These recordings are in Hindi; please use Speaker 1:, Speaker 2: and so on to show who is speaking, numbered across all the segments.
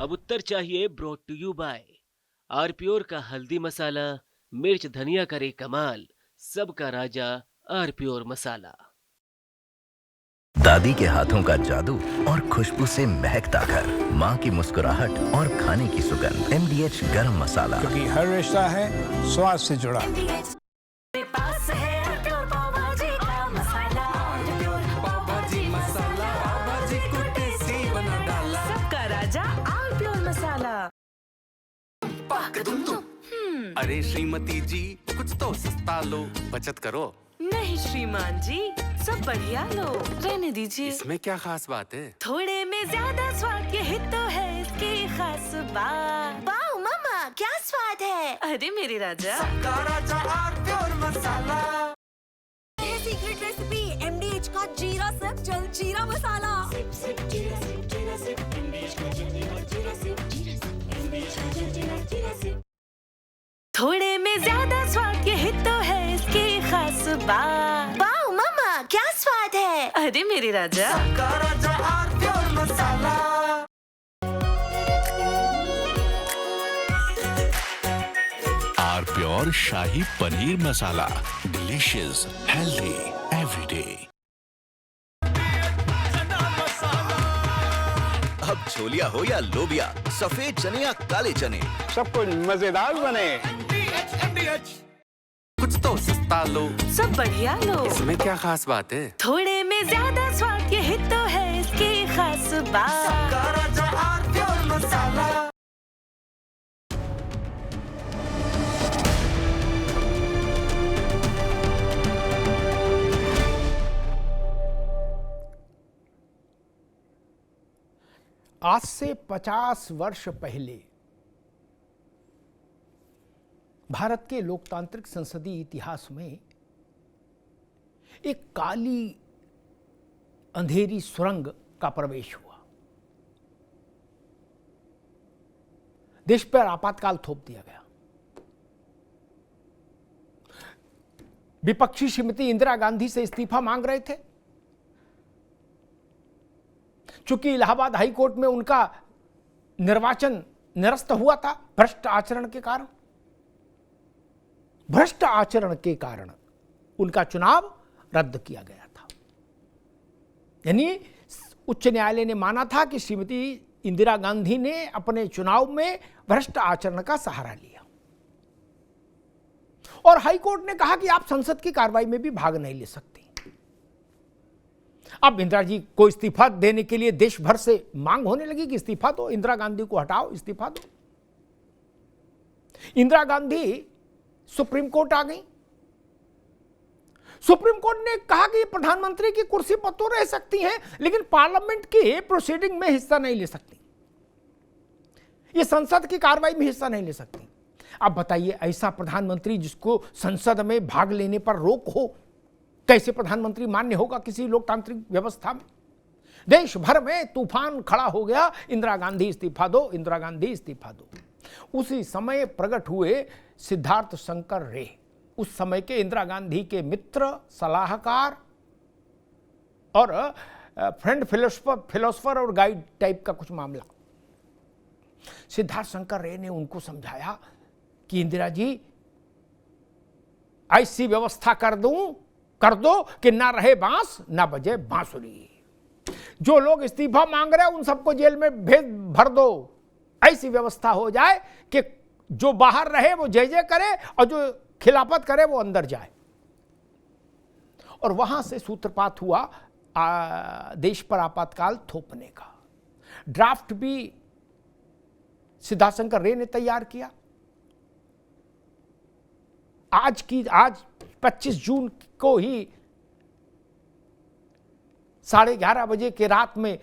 Speaker 1: अब उत्तर चाहिए ब्रॉट टू यू बाय आरप्योर का हल्दी मसाला, मिर्च धनिया करे कमाल, सबका राजा आरप्योर मसाला।
Speaker 2: दादी के हाथों का जादू और खुशबू से महकता घर, माँ की मुस्कुराहट और खाने की सुगंध। MDH गरम मसाला,
Speaker 3: क्योंकि हर रिश्ता है स्वाद से जुड़ा।
Speaker 4: पास है आरप्योर पाव भाजी का मसाला, आरप्योर पाव भाजी मसाला, पाव भाजी को टेस्टी बना डाला, सबका राजा आरप्योर मसाला।
Speaker 5: अरे श्रीमती जी, कुछ तो सस्ता लो, बचत करो।
Speaker 4: नहीं श्रीमान जी, सब बढ़िया लो, रहने दीजिए।
Speaker 5: इसमें क्या खास बात है?
Speaker 4: थोड़े में ज्यादा स्वाद, यही तो है इसकी खास बात। वाओ मामा, क्या स्वाद है। अरे मेरे राजा,
Speaker 5: सबका राजा आरप्योर मसाला।
Speaker 6: ये सीक्रेट रेसिपी MDH का जीरा सिप जल जीरा मसाला। सिप सिप जीरा सिप जीरा सिप MDH का जल जीरा सिप जीरा सिप MDH का जल जीरा सिप।
Speaker 4: थोड़े में ज्यादा स्वाद, यही तो है इसकी खास बात। वाओ मामा, क्या स्वाद है। अरे मेरे राजा,
Speaker 5: सबका राजा आरप्योर मसाला।
Speaker 7: आरप्योर शाही paneer masala, delicious, healthy everyday.
Speaker 2: अब छोलिया हो या लोबिया, सफेद चने या काले चने,
Speaker 3: सब कुछ मजेदार बने।
Speaker 5: कुछ तो सस्ता लो,
Speaker 4: सब बढ़िया लो,
Speaker 5: इसमें क्या खास बात है?
Speaker 4: थोड़े में ज्यादा स्वाद, यही तो है इसकी खास बात।
Speaker 5: सबका राजा आरप्योर मसाला।
Speaker 8: आज से 50 वर्ष पहले भारत के लोकतांत्रिक संसदीय इतिहास में एक काली अंधेरी सुरंग का प्रवेश हुआ। देश पर आपातकाल थोप दिया गया। विपक्षी श्रीमती इंदिरा गांधी से इस्तीफा मांग रहे थे, चूंकि इलाहाबाद हाई कोर्ट में उनका निर्वाचन निरस्त हुआ था भ्रष्ट आचरण के कारण। भ्रष्ट आचरण के कारण उनका चुनाव रद्द किया गया था। यानी उच्च न्यायालय ने माना था कि श्रीमती इंदिरा गांधी ने अपने चुनाव में भ्रष्ट आचरण का सहारा लिया, और हाई कोर्ट ने कहा कि आप संसद की कार्रवाई में भी भाग नहीं ले सकती। अब इंदिरा जी को इस्तीफा देने के लिए देश भर से मांग होने लगी कि इस्तीफा दो, इंदिरा गांधी को हटाओ, इस्तीफा दो। इंदिरा गांधी सुप्रीम कोर्ट आ गई। सुप्रीम कोर्ट ने कहा कि प्रधानमंत्री की कुर्सी पर तो रह सकती हैं, लेकिन पार्लियामेंट की प्रोसीडिंग में हिस्सा नहीं ले सकती, ये संसद की कार्रवाई में हिस्सा नहीं ले सकती। अब बताइए, ऐसा प्रधानमंत्री जिसको संसद में भाग लेने पर रोक हो, कैसे प्रधानमंत्री मान्य होगा किसी लोकतांत्रिक व्यवस्था में। देश भर में तूफान खड़ा हो गया, इंदिरा गांधी इस्तीफा दो, इंदिरा गांधी इस्तीफा दो। उसी समय प्रकट हुए सिद्धार्थ शंकर रे, उस समय के इंदिरा गांधी के मित्र, सलाहकार और फ्रेंड फिलोसफर और गाइड टाइप का कुछ मामला। सिद्धार्थ शंकर रे ने उनको समझाया कि इंदिरा जी ऐसी व्यवस्था कर दो कि ना रहे बांस ना बजे बांसुरी। जो लोग इस्तीफा मांग रहे हैं उन सबको जेल में भर दो। ऐसी व्यवस्था हो जाए कि जो बाहर रहे वो जय जय करे और जो खिलाफत करे वो अंदर जाए। और वहां से सूत्रपात हुआ देश पर आपातकाल थोपने का। ड्राफ्ट भी सिद्धार्थ शंकर रे ने तैयार किया। आज 25 जून को ही 11:30 बजे के रात में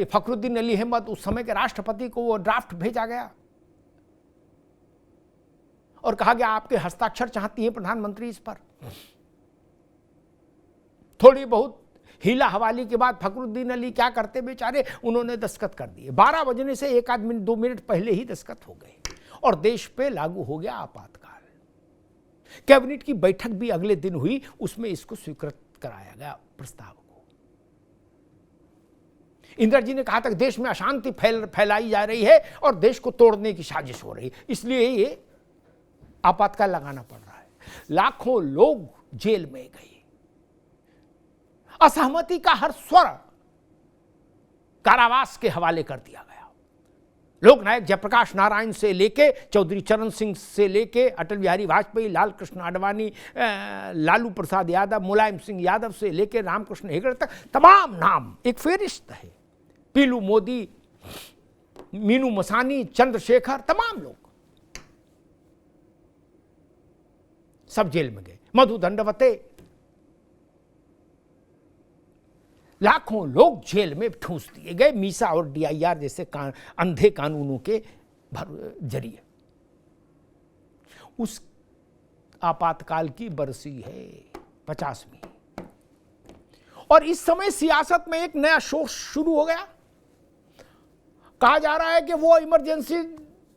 Speaker 8: फखरुद्दीन अली अहमद, उस समय के राष्ट्रपति को वो ड्राफ्ट भेजा गया और कहा गया आपके हस्ताक्षर चाहती है प्रधानमंत्री इस पर। थोड़ी बहुत हीला हवाली के बाद फखरुद्दीन अली क्या करते बेचारे, उन्होंने दस्तखत कर दिए। 12 बजने से 1-2 मिनट पहले ही दस्तखत हो गए और देश पे लागू हो गया आपातकाल। कैबिनेट की बैठक भी अगले दिन हुई, उसमें इसको स्वीकृत कराया गया प्रस्ताव को। इंदिरा जी ने कहा था कि देश में अशांति फैलाई जा रही है और देश को तोड़ने की साजिश हो रही है, इसलिए ये आपातकाल लगाना पड़ रहा है। लाखों लोग जेल में गए, असहमति का हर स्वर कारावास के हवाले कर दिया गया। लोकनायक जयप्रकाश नारायण से लेके चौधरी चरण सिंह से लेके अटल बिहारी वाजपेयी, लाल कृष्ण आडवाणी, लालू प्रसाद यादव, मुलायम सिंह यादव से लेके रामकृष्ण हेगड़े तक तमाम नाम एक फेरिस्त है। पीलू मोदी, मीनू मसानी, चंद्रशेखर, तमाम लोग सब जेल में गए। मधु दंडवते, लाखों लोग जेल में ठूंस दिए गए मीसा और DIR जैसे अंधे कानूनों के जरिए। उस आपातकाल की बरसी है 50वीं, और इस समय सियासत में एक नया शोर शुरू हो गया। कहा जा रहा है कि वो इमरजेंसी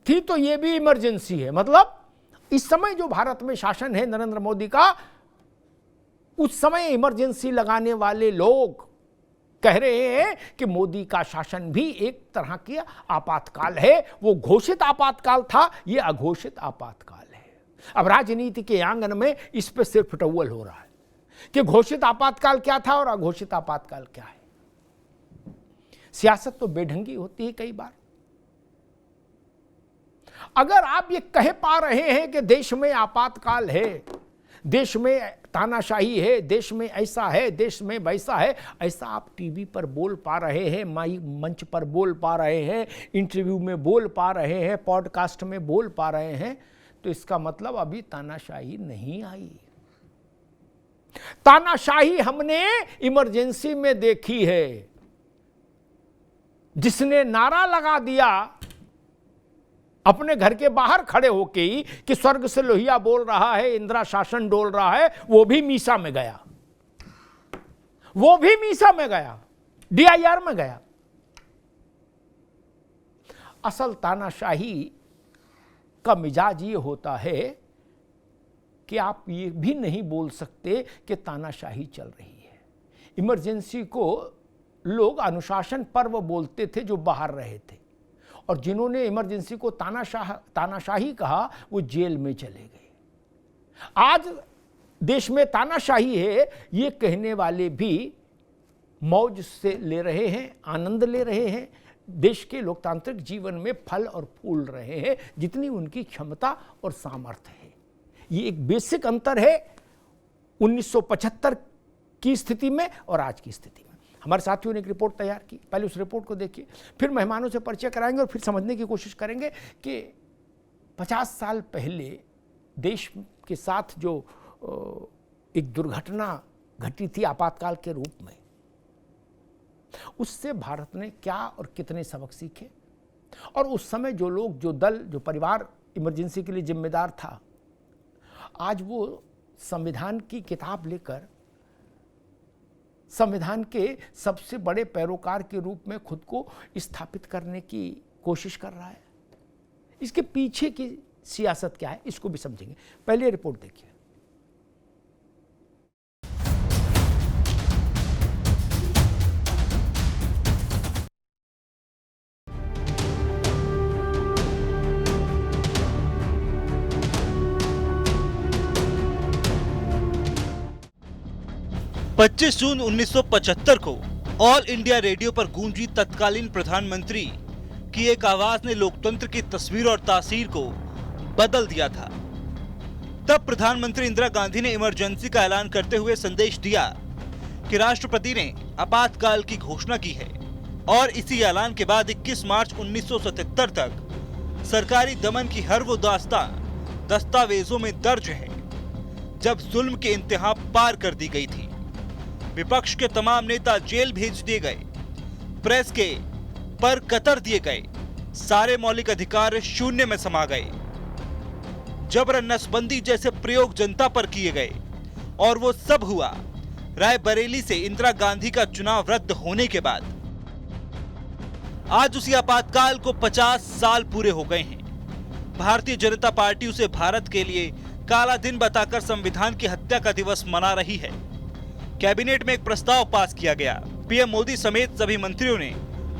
Speaker 8: थी तो ये भी इमरजेंसी है। मतलब इस समय जो भारत में शासन है नरेंद्र मोदी का, उस समय इमरजेंसी लगाने वाले लोग कह रहे हैं कि मोदी का शासन भी एक तरह की आपातकाल है। वो घोषित आपातकाल था, ये अघोषित आपातकाल है। अब राजनीति के आंगन में इस पे सिर्फ टवल हो रहा है कि घोषित आपातकाल क्या था और अघोषित आपातकाल क्या है। सियासत तो बेढंगी होती है कई बार। अगर आप ये कह पा रहे हैं कि देश में आपातकाल है, देश में तानाशाही है, देश में ऐसा है, देश में वैसा है, ऐसा आप टीवी पर बोल पा रहे हैं, माइक मंच पर बोल पा रहे हैं, इंटरव्यू में बोल पा रहे हैं, पॉडकास्ट में बोल पा रहे हैं, तो इसका मतलब अभी तानाशाही नहीं आई। तानाशाही हमने इमरजेंसी में देखी है। जिसने नारा लगा दिया अपने घर के बाहर खड़े होके ही कि स्वर्ग से लोहिया बोल रहा है, इंदिरा शासन डोल रहा है, वो भी मीसा में गया, वो भी मीसा में गया, DIR में गया। असल तानाशाही का मिजाज ये होता है कि आप ये भी नहीं बोल सकते कि तानाशाही चल रही है। इमरजेंसी को लोग अनुशासन पर्व बोलते थे जो बाहर रहे थे, और जिन्होंने इमरजेंसी को तानाशाही कहा वो जेल में चले गए। आज देश में तानाशाही है ये कहने वाले भी मौज से ले रहे हैं, आनंद ले रहे हैं, देश के लोकतांत्रिक जीवन में फल और फूल रहे हैं जितनी उनकी क्षमता और सामर्थ्य है। ये एक बेसिक अंतर है 1975 की स्थिति में और आज की स्थिति में। हमारे साथियों ने एक रिपोर्ट तैयार की, पहले उस रिपोर्ट को देखिए, फिर मेहमानों से परिचय कराएंगे और फिर समझने की कोशिश करेंगे कि 50 साल पहले देश के साथ जो एक दुर्घटना घटी थी आपातकाल के रूप में, उससे भारत ने क्या और कितने सबक सीखे, और उस समय जो लोग, जो दल, जो परिवार इमरजेंसी के लिए जिम्मेदार था, आज वो संविधान की किताब लेकर संविधान के सबसे बड़े पैरोकार के रूप में खुद को स्थापित करने की कोशिश कर रहा है। इसके पीछे की सियासत क्या है इसको भी समझेंगे। पहले रिपोर्ट देखिए।
Speaker 9: पच्चीस जून 1975 को ऑल इंडिया रेडियो पर गूंजी तत्कालीन प्रधानमंत्री की एक आवाज ने लोकतंत्र की तस्वीर और तासीर को बदल दिया था। तब प्रधानमंत्री इंदिरा गांधी ने इमरजेंसी का ऐलान करते हुए संदेश दिया कि राष्ट्रपति ने आपातकाल की घोषणा की है, और इसी ऐलान के बाद 21 मार्च 1977 तक सरकारी दमन की हर वो दास्तां दस्तावेजों में दर्ज है जब जुल्म के इंतहा पार कर दी गई थी। विपक्ष के तमाम नेता जेल भेज दिए गए, प्रेस के पर कतर दिए गए, सारे मौलिक अधिकार शून्य में समा गए, जबरन नसबंदी जैसे प्रयोग जनता पर किए गए, और वो सब हुआ रायबरेली से इंदिरा गांधी का चुनाव रद्द होने के बाद। आज उसी आपातकाल को 50 साल पूरे हो गए हैं। भारतीय जनता पार्टी उसे भारत के लिए काला दिन बताकर संविधान की हत्या का दिवस मना रही है। कैबिनेट में एक प्रस्ताव पास किया गया। पीएम मोदी समेत सभी मंत्रियों ने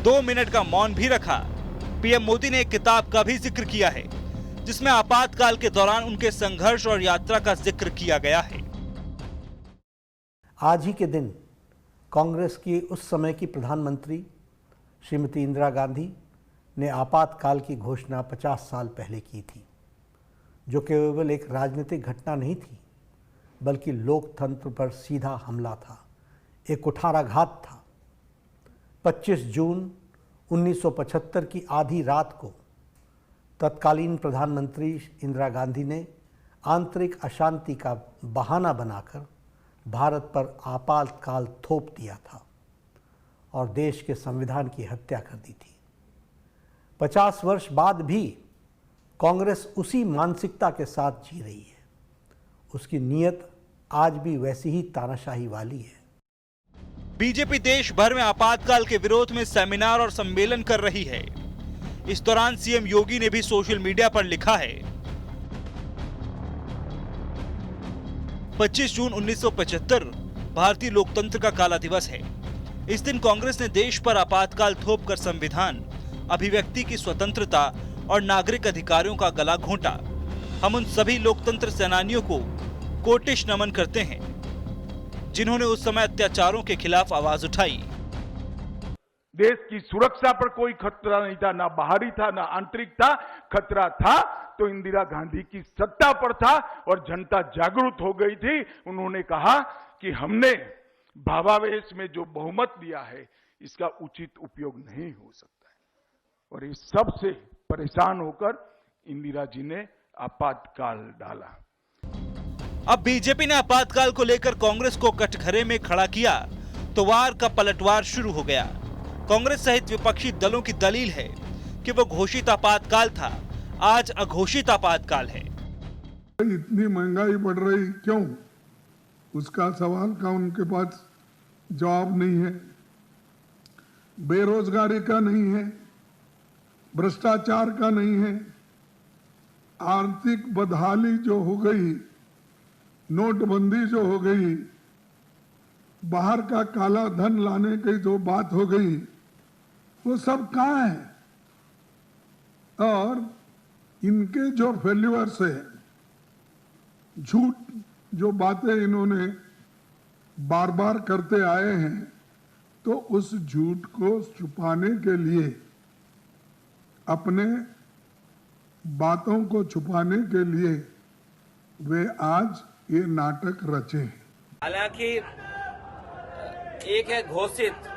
Speaker 9: 2 मिनट का मौन भी रखा। पीएम मोदी ने एक किताब का भी जिक्र किया है जिसमें आपातकाल के दौरान उनके संघर्ष और यात्रा का जिक्र किया गया है।
Speaker 10: आज ही के दिन कांग्रेस की उस समय की प्रधानमंत्री श्रीमती इंदिरा गांधी ने आपातकाल की घोषणा 50 साल पहले की थी, जो केवल एक राजनीतिक घटना नहीं थी बल्कि लोकतंत्र पर सीधा हमला था, एक कुठाराघात था। 25 जून 1975 की आधी रात को तत्कालीन प्रधानमंत्री इंदिरा गांधी ने आंतरिक अशांति का बहाना बनाकर भारत पर आपातकाल थोप दिया था और देश के संविधान की हत्या कर दी थी। 50 वर्ष बाद भी कांग्रेस उसी मानसिकता के साथ जी रही है। उसकी नीयत आज भी वैसी ही तानाशाही वाली है।
Speaker 9: बीजेपी देश भर में आपातकाल के विरोध में सेमिनार और सम्मेलन कर रही है। इस दौरान सीएम योगी ने भी सोशल मीडिया पर लिखा है, 25 जून 1975 भारतीय लोकतंत्र का काला दिवस है। इस दिन कांग्रेस ने देश पर आपातकाल थोपकर संविधान, अभिव्यक्ति की स्वतंत्रता और नागरिक अधिकारों का गला घोंटा। हम उन सभी लोकतंत्र सेनानियों को कोटिश नमन करते हैं जिन्होंने उस समय अत्याचारों के खिलाफ आवाज उठाई।
Speaker 11: देश की सुरक्षा पर कोई खतरा नहीं था, ना बाहरी था ना आंतरिक था। खतरा था तो इंदिरा गांधी की सत्ता पर था और जनता जागरूक हो गई थी। उन्होंने कहा कि हमने भावावेश में जो बहुमत दिया है इसका उचित उपयोग नहीं हो सकता है, और इस सब से परेशान होकर इंदिरा जी ने आपातकाल डाला।
Speaker 9: अब बीजेपी ने आपातकाल को लेकर कांग्रेस को कटघरे में खड़ा किया तो वार का पलटवार शुरू हो गया। कांग्रेस सहित विपक्षी दलों की दलील है कि वो घोषित आपातकाल था, आज अघोषित आपातकाल है।
Speaker 12: इतनी महंगाई बढ़ रही क्यों, उसका सवाल का उनके पास जवाब नहीं है। बेरोजगारी का नहीं है, भ्रष्टाचार का नहीं है, आर्थिक बदहाली जो हो गई, नोटबंदी जो हो गई, बाहर का काला धन लाने की जो बात हो गई, वो सब कहाँ है? और इनके जो फेल्यूअर्स है, झूठ जो बातें इन्होंने बार बार करते आए हैं, तो उस झूठ को छुपाने के लिए, अपने बातों को छुपाने के लिए वे आज ये नाटक रचे।
Speaker 13: हालांकि एक है घोषित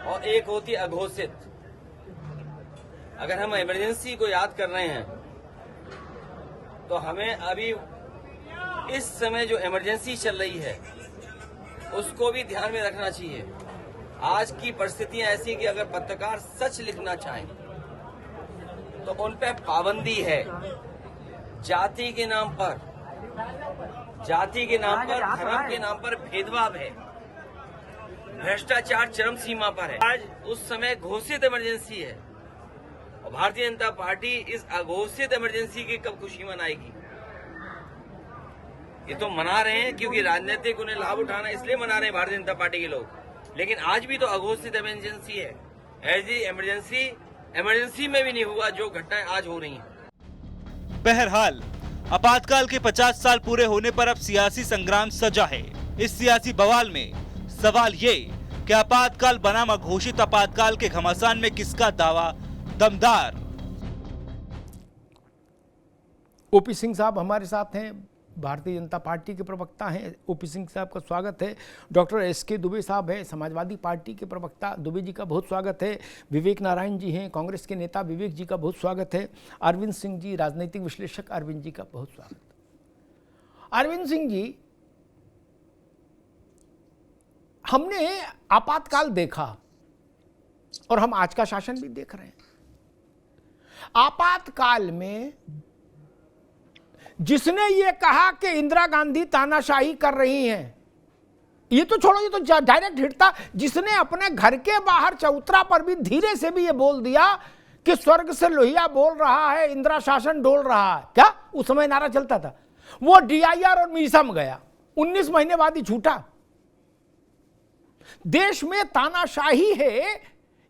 Speaker 13: और एक होती अघोषित। अगर हम इमरजेंसी को याद कर रहे हैं तो हमें अभी इस समय जो इमरजेंसी चल रही है उसको भी ध्यान में रखना चाहिए। आज की परिस्थितियां ऐसी कि अगर पत्रकार सच लिखना चाहें तो उन पे पाबंदी है। जाति के नाम पर, धर्म के नाम पर भेदभाव है, भ्रष्टाचार चरम सीमा पर है। आज उस समय घोषित इमरजेंसी है और भारतीय जनता पार्टी इस अघोषित इमरजेंसी की कब खुशी मनाएगी? ये तो मना रहे हैं क्योंकि राजनीतिक उन्हें लाभ उठाना, इसलिए मना रहे हैं भारतीय जनता पार्टी के लोग, लेकिन आज भी तो अघोषित इमरजेंसी है। ऐसी इमरजेंसी में भी नहीं हुआ जो घटनाएं आज हो रही हैं।
Speaker 9: बहरहाल आपातकाल के 50 साल पूरे होने पर अब सियासी संग्राम सजा है। इस सियासी बवाल में सवाल ये कि आपातकाल बनाम अघोषित आपातकाल के घमासान में किसका दावा दमदार।
Speaker 8: ओपी सिंह साहब हमारे साथ हैं, भारतीय जनता पार्टी के प्रवक्ता हैं। ओपी सिंह साहब का स्वागत है। डॉक्टर एसके दुबे साहब हैं, समाजवादी पार्टी के प्रवक्ता, दुबे जी का बहुत स्वागत है। विवेक नारायण जी हैं, कांग्रेस के नेता, विवेक जी का बहुत स्वागत है। अरविंद सिंह जी, राजनीतिक विश्लेषक, अरविंद जी का बहुत स्वागत। अरविंद सिंह जी, हमने आपातकाल देखा और हम आज का शासन भी देख रहे हैं। आपातकाल में जिसने ये कहा कि इंदिरा गांधी तानाशाही कर रही हैं, ये तो छोड़ो, ये तो डायरेक्ट हिट था। जिसने अपने घर के बाहर चौतरा पर भी धीरे से भी ये बोल दिया कि स्वर्ग से लोहिया बोल रहा है, इंदिरा शासन डोल रहा है, क्या उस समय नारा चलता था, वो डीआईआर और मीसम गया, 19 महीने बाद ही छूटा। देश में तानाशाही है,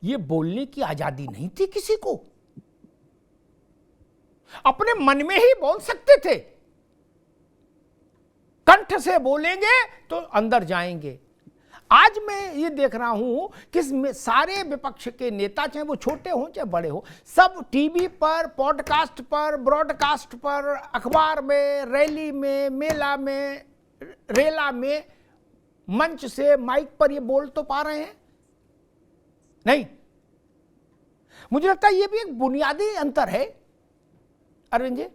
Speaker 8: ये बोलने की आजादी नहीं थी किसी को। अपने मन में ही बोल सकते थे, कंठ से बोलेंगे तो अंदर जाएंगे। आज मैं ये देख रहा हूं कि सारे विपक्ष के नेता, चाहे वो छोटे हों चाहे बड़े हो, सब टीवी पर, पॉडकास्ट पर, ब्रॉडकास्ट पर, अखबार में, रैली में, मेला में, रेला में, मंच से, माइक पर ये बोल तो पा रहे हैं? नहीं। मुझे लगता है ये भी एक बुनियादी अंतर है। अरविंद जी,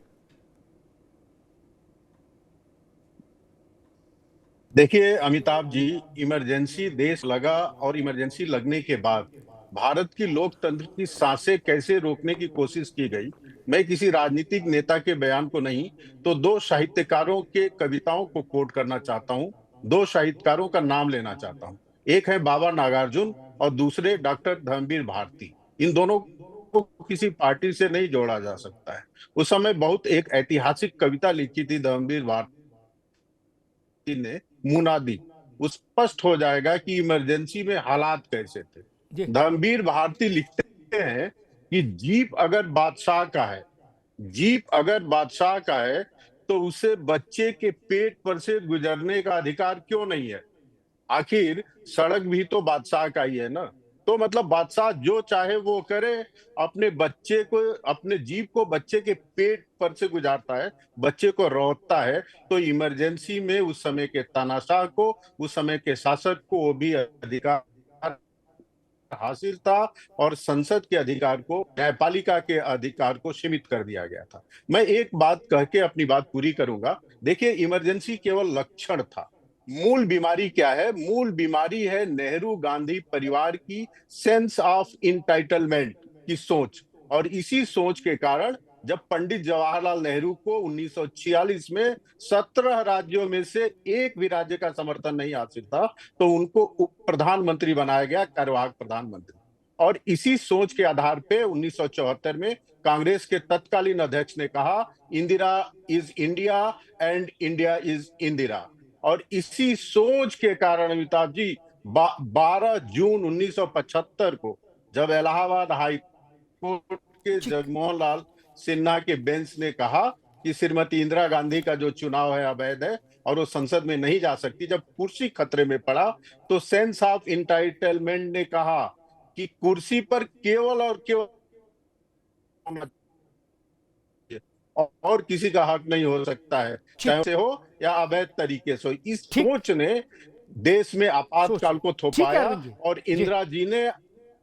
Speaker 14: देखिए अमिताभ जी, इमरजेंसी देश लगा और इमरजेंसी लगने के बाद भारत की लोकतंत्र की सांसें कैसे रोकने की कोशिश की गई, मैं किसी राजनीतिक नेता के बयान को नहीं तो दो साहित्यकारों के कविताओं को कोट करना चाहता हूं। दो साहित्यकारों का नाम लेना चाहता हूं। एक है बाबा नागार्जुन और दूसरे डॉक्टर धर्मवीर भारती। इन दोनों को किसी पार्टी से नहीं जोड़ा जा सकता है। उस समय बहुत एक ऐतिहासिक कविता लिखी थी धर्मवीर भारती ने, मुनादी। उस स्पष्ट हो जाएगा कि इमरजेंसी में हालात कैसे थे। धर्मवीर भारती लिखते हैं कि जीप अगर बादशाह का है, जीप अगर बादशाह का है तो उसे बच्चे के पेट पर से गुजरने का अधिकार क्यों नहीं है? आखिर सड़क भी तो बादशाह का ही है ना। तो मतलब बादशाह जो चाहे वो करे, अपने बच्चे को, अपने जीप को बच्चे के पेट पर से गुजारता है, बच्चे को रोकता है। तो इमरजेंसी में उस समय के तानाशाह को, उस समय के शासक को वो भी अधिकार हासिल था और संसद के अधिकार को, न्यायपालिका के अधिकार को सीमित कर दिया गया था। मैं एक बात कह के अपनी बात पूरी करूंगा। देखिए, इमरजेंसी केवल लक्षण था। मूल बीमारी क्या है? मूल बीमारी है नेहरू गांधी परिवार की सेंस ऑफ इंटाइटलमेंट की सोच। और इसी सोच के कारण जब पंडित जवाहरलाल नेहरू को 1946 में 17 राज्यों में से एक भी राज्य का समर्थन नहीं हासिल था, तो उनको उप प्रधानमंत्री बनाया गया, कार्यवाहक प्रधानमंत्री। और इसी सोच के आधार पे 1974 में कांग्रेस के तत्कालीन अध्यक्ष ने कहा, Indira is India and India is Indira. और इसी सोच के कारण अमिताभ जी 12 जून 1975 को जब इलाहाबाद हाई कोर्ट के जगमोहन लाल सिन्हा के बेंच ने कहा कि श्रीमती इंदिरा गांधी का जो चुनाव है अवैध है और वो संसद में नहीं जा सकती, जब कुर्सी खतरे में पड़ा तो सेंस ऑफ इंटाइटलमेंट ने कहा कि कुर्सी पर केवल और केवल और किसी का हक नहीं हो सकता है, चाहे से हो या अवैध तरीके से। इस सोच ने देश में आपातकाल को थोपाया और इंदिरा जी ने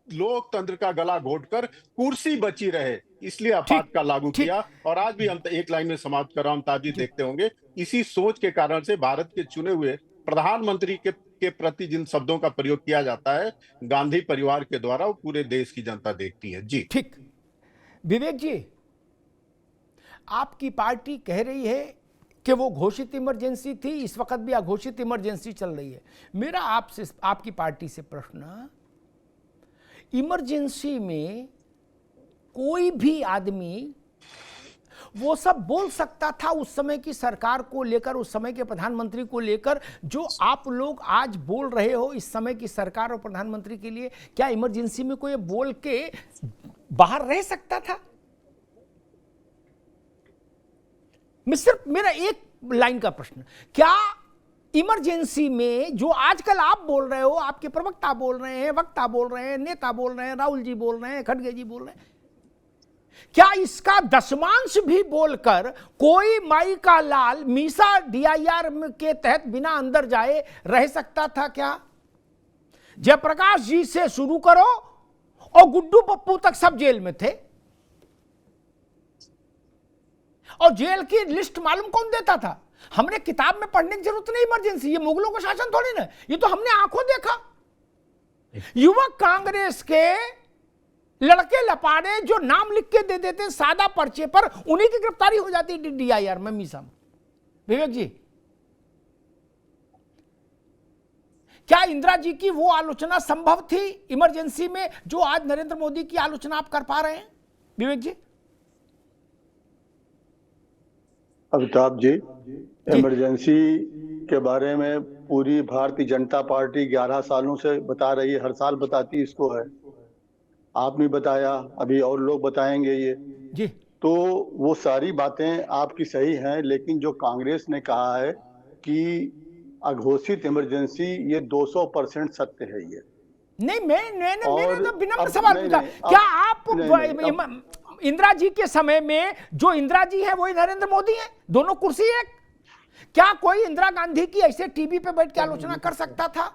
Speaker 14: लोकतंत्र का गला घोटकर कुर्सी बची रहे इसलिए आपातकाल लागू किया। और आज भी हम एक लाइन में समाप्त कर रहा हूं, ताजी देखते होंगे, इसी सोच के कारण से भारत के चुने हुए प्रधानमंत्री के प्रति जिन शब्दों का प्रयोग किया जाता है गांधी परिवार के द्वारा, वो पूरे देश की जनता देखती है। जी
Speaker 8: ठीक। विवेक जी, आपकी पार्टी कह रही है कि वो घोषित इमरजेंसी थी, इस वक्त भी अघोषित इमरजेंसी चल रही है। मेरा आपसे, आपकी पार्टी से प्रश्न, इमरजेंसी में कोई भी आदमी वो सब बोल सकता था उस समय की सरकार को लेकर, उस समय के प्रधानमंत्री को लेकर, जो आप लोग आज बोल रहे हो इस समय की सरकार और प्रधानमंत्री के लिए? क्या इमरजेंसी में कोई बोल के बाहर रह सकता था? सिर्फ मेरा एक लाइन का प्रश्न, क्या इमरजेंसी में जो आजकल आप बोल रहे हो, आपके प्रवक्ता बोल रहे हैं, वक्ता बोल रहे हैं, नेता बोल रहे हैं, राहुल जी बोल रहे हैं, खड़गे जी बोल रहे हैं, क्या इसका दशमांश भी बोलकर कोई माई का लाल मीसा डीआईआर के तहत बिना अंदर जाए रह सकता था? क्या जयप्रकाश जी से शुरू करो और गुड्डू पप्पू तक सब जेल में थे, और जेल की लिस्ट मालूम कौन देता था? हमने किताब में पढ़ने की जरूरत नहीं इमरजेंसी, ये मुगलों का शासन थोड़ी ना, ये तो हमने आंखों देखा। युवक कांग्रेस के लड़के लपाड़े जो नाम लिख के दे देते सादा पर्चे पर, उन्हीं की गिरफ्तारी हो जाती डीआईआर में, मीसा में। विवेक जी, क्या इंदिरा जी की वो आलोचना संभव थी इमरजेंसी में जो आज नरेंद्र मोदी की आलोचना आप कर पा रहे हैं? विवेक जी।
Speaker 15: अमिताभ जी, इमरजेंसी के बारे में पूरी भारतीय जनता पार्टी 11 सालों से बता रही है, हर साल बताती इसको है। आपने बताया, अभी और लोग बताएंगे ये
Speaker 8: जी।
Speaker 15: तो वो सारी बातें आपकी सही हैं, लेकिन जो कांग्रेस ने कहा है कि अघोषित इमरजेंसी, ये 200% सत्य है ये।
Speaker 8: नहीं, मैंने तो विनम्र
Speaker 15: अब
Speaker 8: सवाल पूछा, क्या आप
Speaker 15: नहीं,
Speaker 8: इंदिरा जी के समय में जो इंदिरा जी है वही नरेंद्र मोदी है, दोनों कुर्सी एक? क्या कोई इंदिरा गांधी की ऐसे टीवी पे बैठ के आलोचना कर सकता था?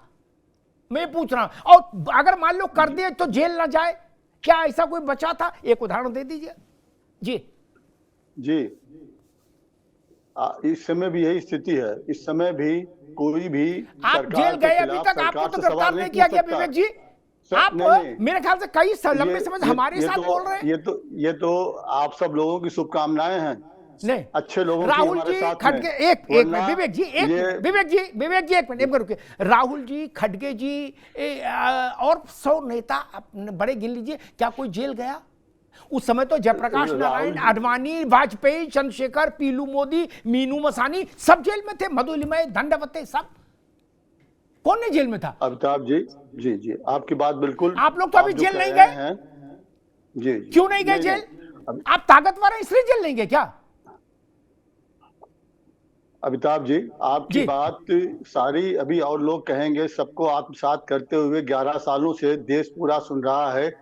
Speaker 8: मैं पूछ रहा हूं। और अगर मान लो कर दिए तो जेल ना जाए, क्या ऐसा कोई बचा था? एक उदाहरण दे दीजिए। जी
Speaker 15: जी, इस समय भी यही स्थिति है। इस समय भी कोई भी
Speaker 8: आप जेल गए अभी तक, आपको तो गिरफ्तार नहीं किया गया विवेक जी। आप मेरे ख्याल से कई लंबे समय से हमारे साथ बोल रहे हैं।
Speaker 15: ये तो आप सब लोगों की शुभकामनाएं हैं,
Speaker 8: नहीं
Speaker 15: अच्छे लोगों
Speaker 8: राहुल
Speaker 15: की
Speaker 8: जी
Speaker 15: साथ
Speaker 8: खड़गे, एक मिनट विवेक जी, विवेक जी एक मिनट रुकिए। राहुल जी, खड़गे जी और 100 नेता बड़े गिन लीजिए, क्या कोई जेल गया? उस समय तो जयप्रकाश नारायण, आडवाणी, वाजपेयी, चंद्रशेखर, पीलू मोदी, मीनू मसानी सब जेल में थे, मधुलिमय, दंडवते, सब। कौन नहीं जेल में था?
Speaker 15: अमिताभ जी, जी जी, आपकी बात बिल्कुल।
Speaker 8: आप लोग तो अभी जेल नहीं गए।
Speaker 15: जी,
Speaker 8: क्यों नहीं गए जेल? आप ताकतवर हैं इसलिए जेल नहीं गए क्या?
Speaker 15: अमिताभ जी, आपकी बात सारी अभी और लोग कहेंगे, सबको आत्मसात करते हुए 11 सालों से देश पूरा सुन रहा है।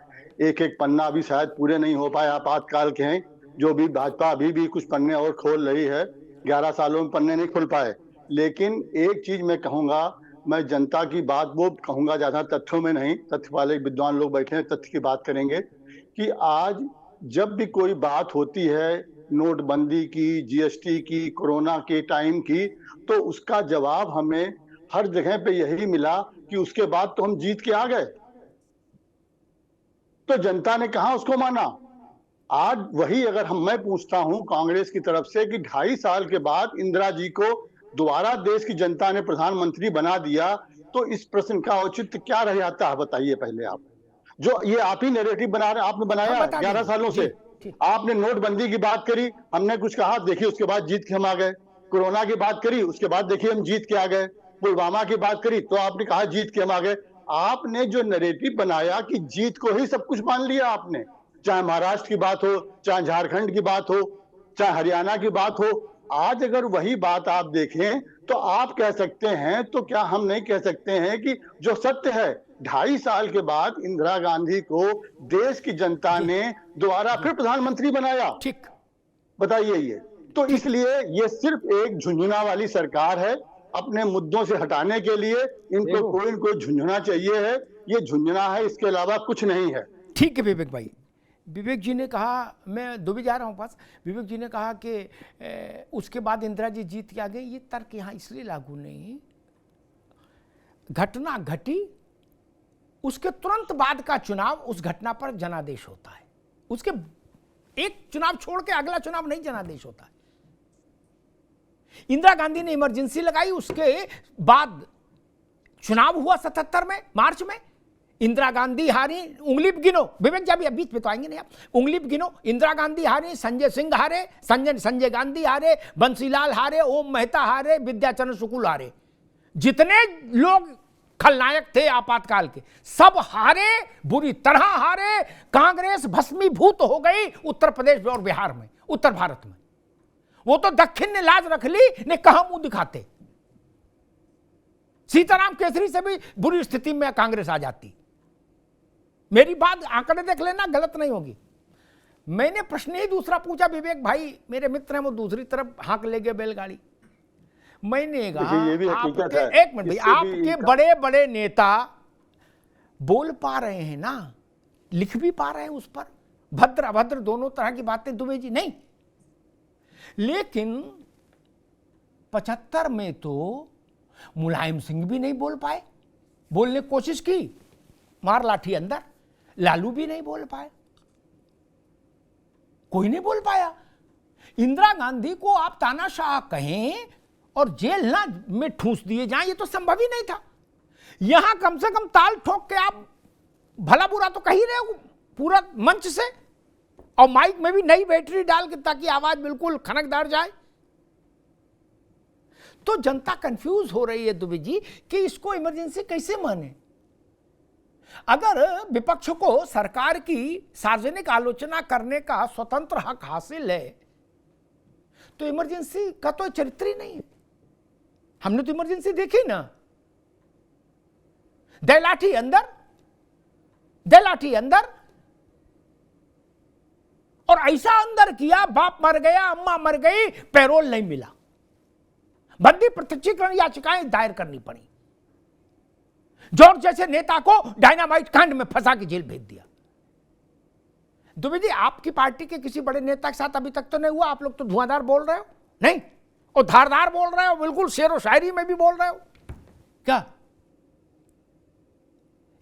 Speaker 15: एक एक पन्ना अभी शायद पूरे नहीं हो पाए, आपातकाल के हैं, जो भी भाजपा अभी भी कुछ पन्ने और खोल रही है। 11 सालों में पन्ने नहीं खुल पाए। लेकिन एक चीज मैं कहूंगा, मैं जनता की बात वो कहूंगा, ज्यादा तथ्यों में नहीं, तथ्य वाले विद्वान लोग बैठे हैं, तथ्य की बात करेंगे कि आज जब भी कोई बात होती है नोटबंदी की, जीएसटी की, कोरोना के टाइम की, तो उसका जवाब हमें हर जगह पे यही मिला कि उसके बाद तो हम जीत के आ गए। तो जनता ने कहा उसको माना। आज वही अगर मैं पूछता हूं कांग्रेस की तरफ से कि 2.5 साल के बाद इंदिरा जी को दोबारा देश की जनता ने प्रधानमंत्री बना दिया, तो इस प्रश्न का औचित्य क्या रह जाता है? बताइए पहले आप। जो ये आप ही नैरेटिव बना रहे, आपने बनाया 11 सालों से। आपने नोटबंदी की बात करी, हमने कुछ कहा, देखिए उसके बाद जीत के हम आ गए। कोरोना की बात करी, उसके बाद देखिए हम जीत के आ गए। पुलवामा की बात करी तो आपने कहा जीत के हम आ गए। आपने जो नैरेटिव बनाया कि जीत को ही सब कुछ मान लिया आपने, चाहे महाराष्ट्र की बात हो, चाहे झारखंड की बात हो, चाहे हरियाणा की बात हो। आज अगर वही बात आप देखें तो आप कह सकते हैं, तो क्या हम नहीं कह सकते हैं कि जो सत्य है, 2.5 साल के बाद इंदिरा गांधी को देश की जनता ने दोबारा फिर प्रधानमंत्री बनाया।
Speaker 8: ठीक,
Speaker 15: बताइए ये। तो इसलिए ये सिर्फ एक झुंझुना वाली सरकार है। अपने मुद्दों से हटाने के लिए इनको कोई न कोई झुंझुना चाहिए है। ये झुंझुना है, इसके अलावा कुछ नहीं है।
Speaker 8: ठीक है विवेक भाई। विवेक जी ने कहा, मैं दुबई जा रहा हूँ पास, विवेक जी ने कहा कि उसके बाद इंदिरा जी जीत के आ गए। ये तर्क यहाँ इसलिए लागू नहीं, घटना घटी, उसके तुरंत बाद का चुनाव, उस घटना पर जनादेश होता है। उसके एक चुनाव छोड़ के अगला चुनाव नहीं जनादेश होता है। इंदिरा गांधी ने इमरजेंसी लगाई, उसके बाद चुनाव हुआ 77 में, मार्च में। इंदिरा गांधी हारी, उंगली गिनो विवेक जी, अभी बीच में तो आएंगे नहीं आप, उंगली गिनो। इंदिरा गांधी हारी, संजय सिंह हारे, संजय गांधी हारे, बंसीलाल हारे, ओम मेहता हारे, विद्याचरण शुक्ल हारे। जितने लोग खलनायक थे आपातकाल के, सब हारे, बुरी तरह हारे। कांग्रेस भस्मीभूत हो गई उत्तर प्रदेश और बिहार में, उत्तर भारत में। वो तो दक्षिण ने लाज रख ली, ने कहा मुंह दिखाते। सीताराम केसरी से भी बुरी स्थिति में कांग्रेस आ जाती। मेरी बात आंकड़े देख लेना, गलत नहीं होगी। मैंने प्रश्न ही दूसरा पूछा, विवेक भाई मेरे मित्र हैं, वो दूसरी तरफ हाँक ले गए बैलगाड़ी। मैंने कहा आपके, एक मिनट भाई, आपके बड़े बड़े नेता बोल पा रहे हैं ना, लिख भी पा रहे हैं उस पर, भद्र अभद्र दोनों तरह की बातें दुबे जी नहीं। लेकिन 75 में तो मुलायम सिंह भी नहीं बोल पाए, बोलने की कोशिश की, मार लाठी अंदर। लालू भी नहीं बोल पाए, कोई नहीं बोल पाया। इंदिरा गांधी को आप तानाशाह कहें और जेल ना में ठूस दिए जाएं, ये तो संभव ही नहीं था। यहां कम से कम ताल ठोक के आप भला बुरा तो कह ही रहे हो पूरा मंच से, और माइक में भी नई बैटरी डाल के, ताकि आवाज बिल्कुल खनकदार जाए। तो जनता कंफ्यूज हो रही है दुबे जी कि इसको इमरजेंसी कैसे माने। अगर विपक्ष को सरकार की सार्वजनिक आलोचना करने का स्वतंत्र हक हासिल है तो इमरजेंसी का तो चरित्र ही नहीं है। हमने तो इमरजेंसी देखी ना, दे लाठी अंदर और ऐसा अंदर किया, बाप मर गया, अम्मा मर गई, पैरोल नहीं मिला, बंदी प्रत्यक्षीकरण याचिकाएं दायर करनी पड़ी, जॉर्ज जैसे नेता को डायनामाइट कांड में फंसा के जेल भेज दिया। दुबे जी, आपकी पार्टी के किसी बड़े नेता के साथ अभी तक तो नहीं हुआ। आप लोग तो धुआंधार बोल रहे हो, नहीं, और धारदार बोल रहे हो, बिल्कुल शेर व शायरी में भी बोल रहे हो। क्या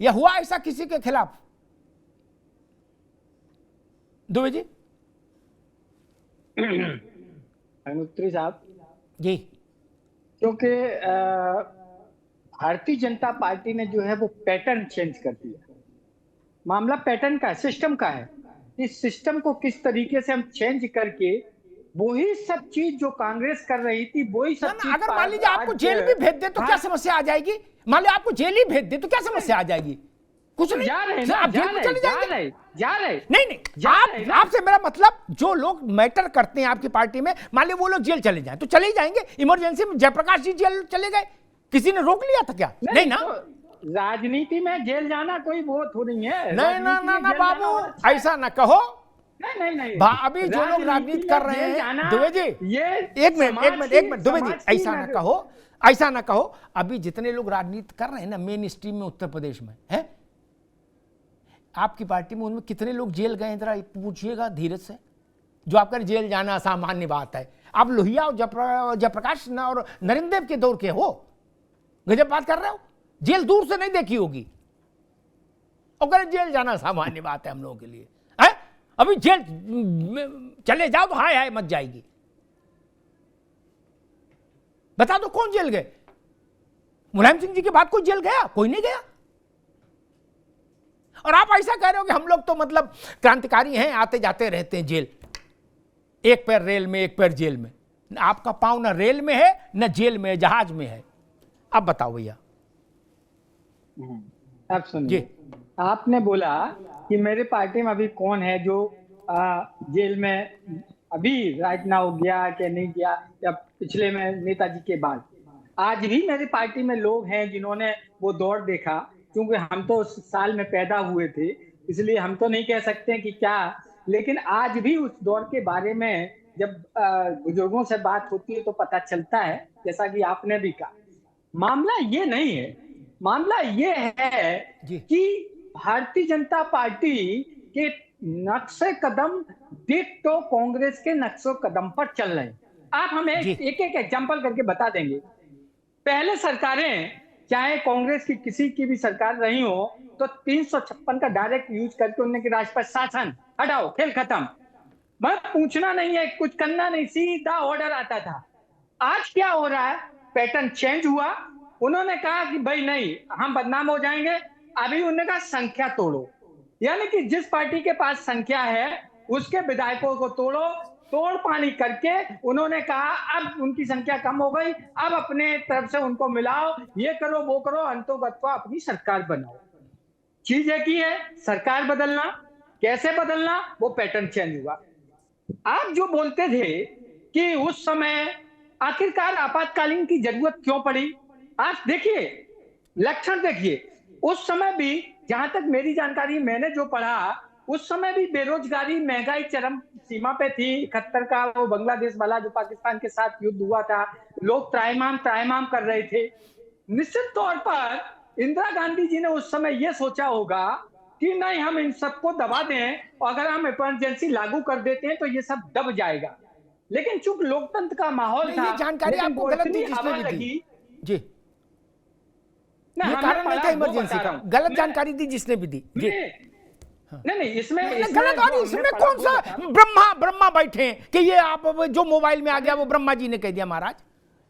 Speaker 8: यह हुआ ऐसा किसी के खिलाफ? दुबे जी।
Speaker 16: अनुत्री साहब
Speaker 8: जी,
Speaker 16: क्योंकि भारतीय जनता पार्टी ने जो है वो पैटर्न चेंज कर दिया। मामला पैटर्न का है, सिस्टम का है। इस सिस्टम को किस तरीके से हम चेंज करके वही सब चीज जो कांग्रेस कर रही थी वही सब चीज,
Speaker 8: अगर मान लीजिए आपको जेल भी भेज दे तो क्या समस्या आ जाएगी? मान लीजिए आपको जेल ही भेज दे तो क्या समस्या आ जाएगी? कुछ नहीं,
Speaker 16: जा रहे
Speaker 8: आप जेल में चले जाएंगे। नहीं, आपसे मेरा मतलब जो लोग मैटर करते हैं आपकी पार्टी में, मान लीजिए वो लोग जेल चले जाएं तो चले ही जाएंगे। इमरजेंसी में जयप्रकाश जी जेल चले गए, किसी ने रोक लिया था क्या? नहीं ना।
Speaker 16: तो राजनीति में जेल जाना कोई वो थोड़ी है।
Speaker 8: नहीं ना बाबू, ऐसा ना कहो।
Speaker 16: नहीं
Speaker 8: अभी जो लोग राजनीति कर रहे हैं, दुबे जी, एक मिनट दुबे जी, ऐसा ना कहो। अभी जितने लोग राजनीति कर रहे हैं ना मेन स्ट्रीम में उत्तर प्रदेश में है, आपकी पार्टी में उनमें कितने लोग जेल गए जरा पूछिएगा धीरज से। जो आपका जेल जाना सामान्य बात है। आप लोहिया और जयप्रकाश और नरेंद्र देव के दौर के हो, गजब बात कर रहे हो। जेल दूर से नहीं देखी होगी और जेल जाना सामान्य बात है हम लोगों के लिए है। अभी जेल चले जाओ तो हाय मत जाएगी। बता दो कौन जेल गए? मुलायम सिंह जी के बाद कोई जेल गया? कोई नहीं गया। और आप ऐसा कह रहे हो कि हम लोग तो मतलब क्रांतिकारी हैं, आते जाते रहते हैं जेल। एक पैर रेल में, एक पैर जेल में। आपका पांव ना रेल में है ना जेल में है, जहाज में है। अब बताओ भैया।
Speaker 16: आप सुनिए, आपने बोला कि मेरे पार्टी में अभी कौन है जो जेल में अभी राइट नाउ गया कि नहीं गया, या पिछले में नेताजी के बाद। आज भी मेरी पार्टी में लोग हैं जिन्होंने वो दौर देखा, क्योंकि हम तो उस साल में पैदा हुए थे, इसलिए हम तो नहीं कह सकते कि क्या, लेकिन आज भी उस दौर के बारे में जब बुजुर्गों से बात होती है तो पता चलता है, जैसा कि आपने भी कहा। मामला ये नहीं है, मामला ये है कि भारतीय जनता पार्टी के नक्शे कदम तो कांग्रेस के नक्शे कदम पर चल रहे हैं। आप हमें एक एग्जांपल करके बता देंगे। पहले सरकारें, चाहे कांग्रेस की किसी की भी सरकार रही हो, तो 356 का डायरेक्ट यूज करके उन्होंने राष्ट्रपति शासन हटाओ, खेल खत्म, बस पूछना नहीं है, कुछ करना नहीं, सीधा ऑर्डर आता था। आज क्या हो रहा है? पैटर्न चेंज हुआ। उन्होंने कहा कि भाई नहीं, हम बदनाम हो जाएंगे। अभी उन्होंने कहा संख्या तोड़ो, यानी कि जिस पार्टी के पास संख्या है उसके विधायकों को तोड़ो। तोड़ पानी करके उन्होंने कहा अब उनकी संख्या कम हो गई, अब अपने तरफ से उनको मिलाओ, ये करो वो करो, अंतोगत्वा अपनी सरकार बनाओ। चीज एक ही है, सरकार बदलना, कैसे बदलना, वो पैटर्न चेंज हुआ। आप जो बोलते थे कि उस समय आखिरकार आपातकालीन की जरूरत क्यों पड़ी, आप देखिए, लक्षण देखिए। उस समय भी, जहां तक मेरी जानकारी, मैंने जो पढ़ा, उस समय भी बेरोजगारी, महंगाई चरम सीमा पे थी। 71 का वो बांग्लादेश वाला जो पाकिस्तान के साथ युद्ध हुआ था, लोग त्राहिमाम कर रहे थे। निश्चित तौर पर इंदिरा गांधी जी ने उस समय ये सोचा होगा कि नहीं, हम इन सबको दबा दें, और अगर हम इमरजेंसी लागू कर देते हैं तो ये सब दब जाएगा। लेकिन चूंकि लोकतंत्र का माहौल था,
Speaker 8: जानकारी आपको गलत दी जिसने भी दी जी, ये कारण नहीं था इमरजेंसी का, गलत जानकारी दी जिसने भी दी जी।
Speaker 16: नहीं, इसमें
Speaker 8: गलत, और इसमें कौन सा ब्रह्मा बैठे हैं कि ये आप जो मोबाइल में आ गया वो ब्रह्मा जी ने कह दिया महाराज।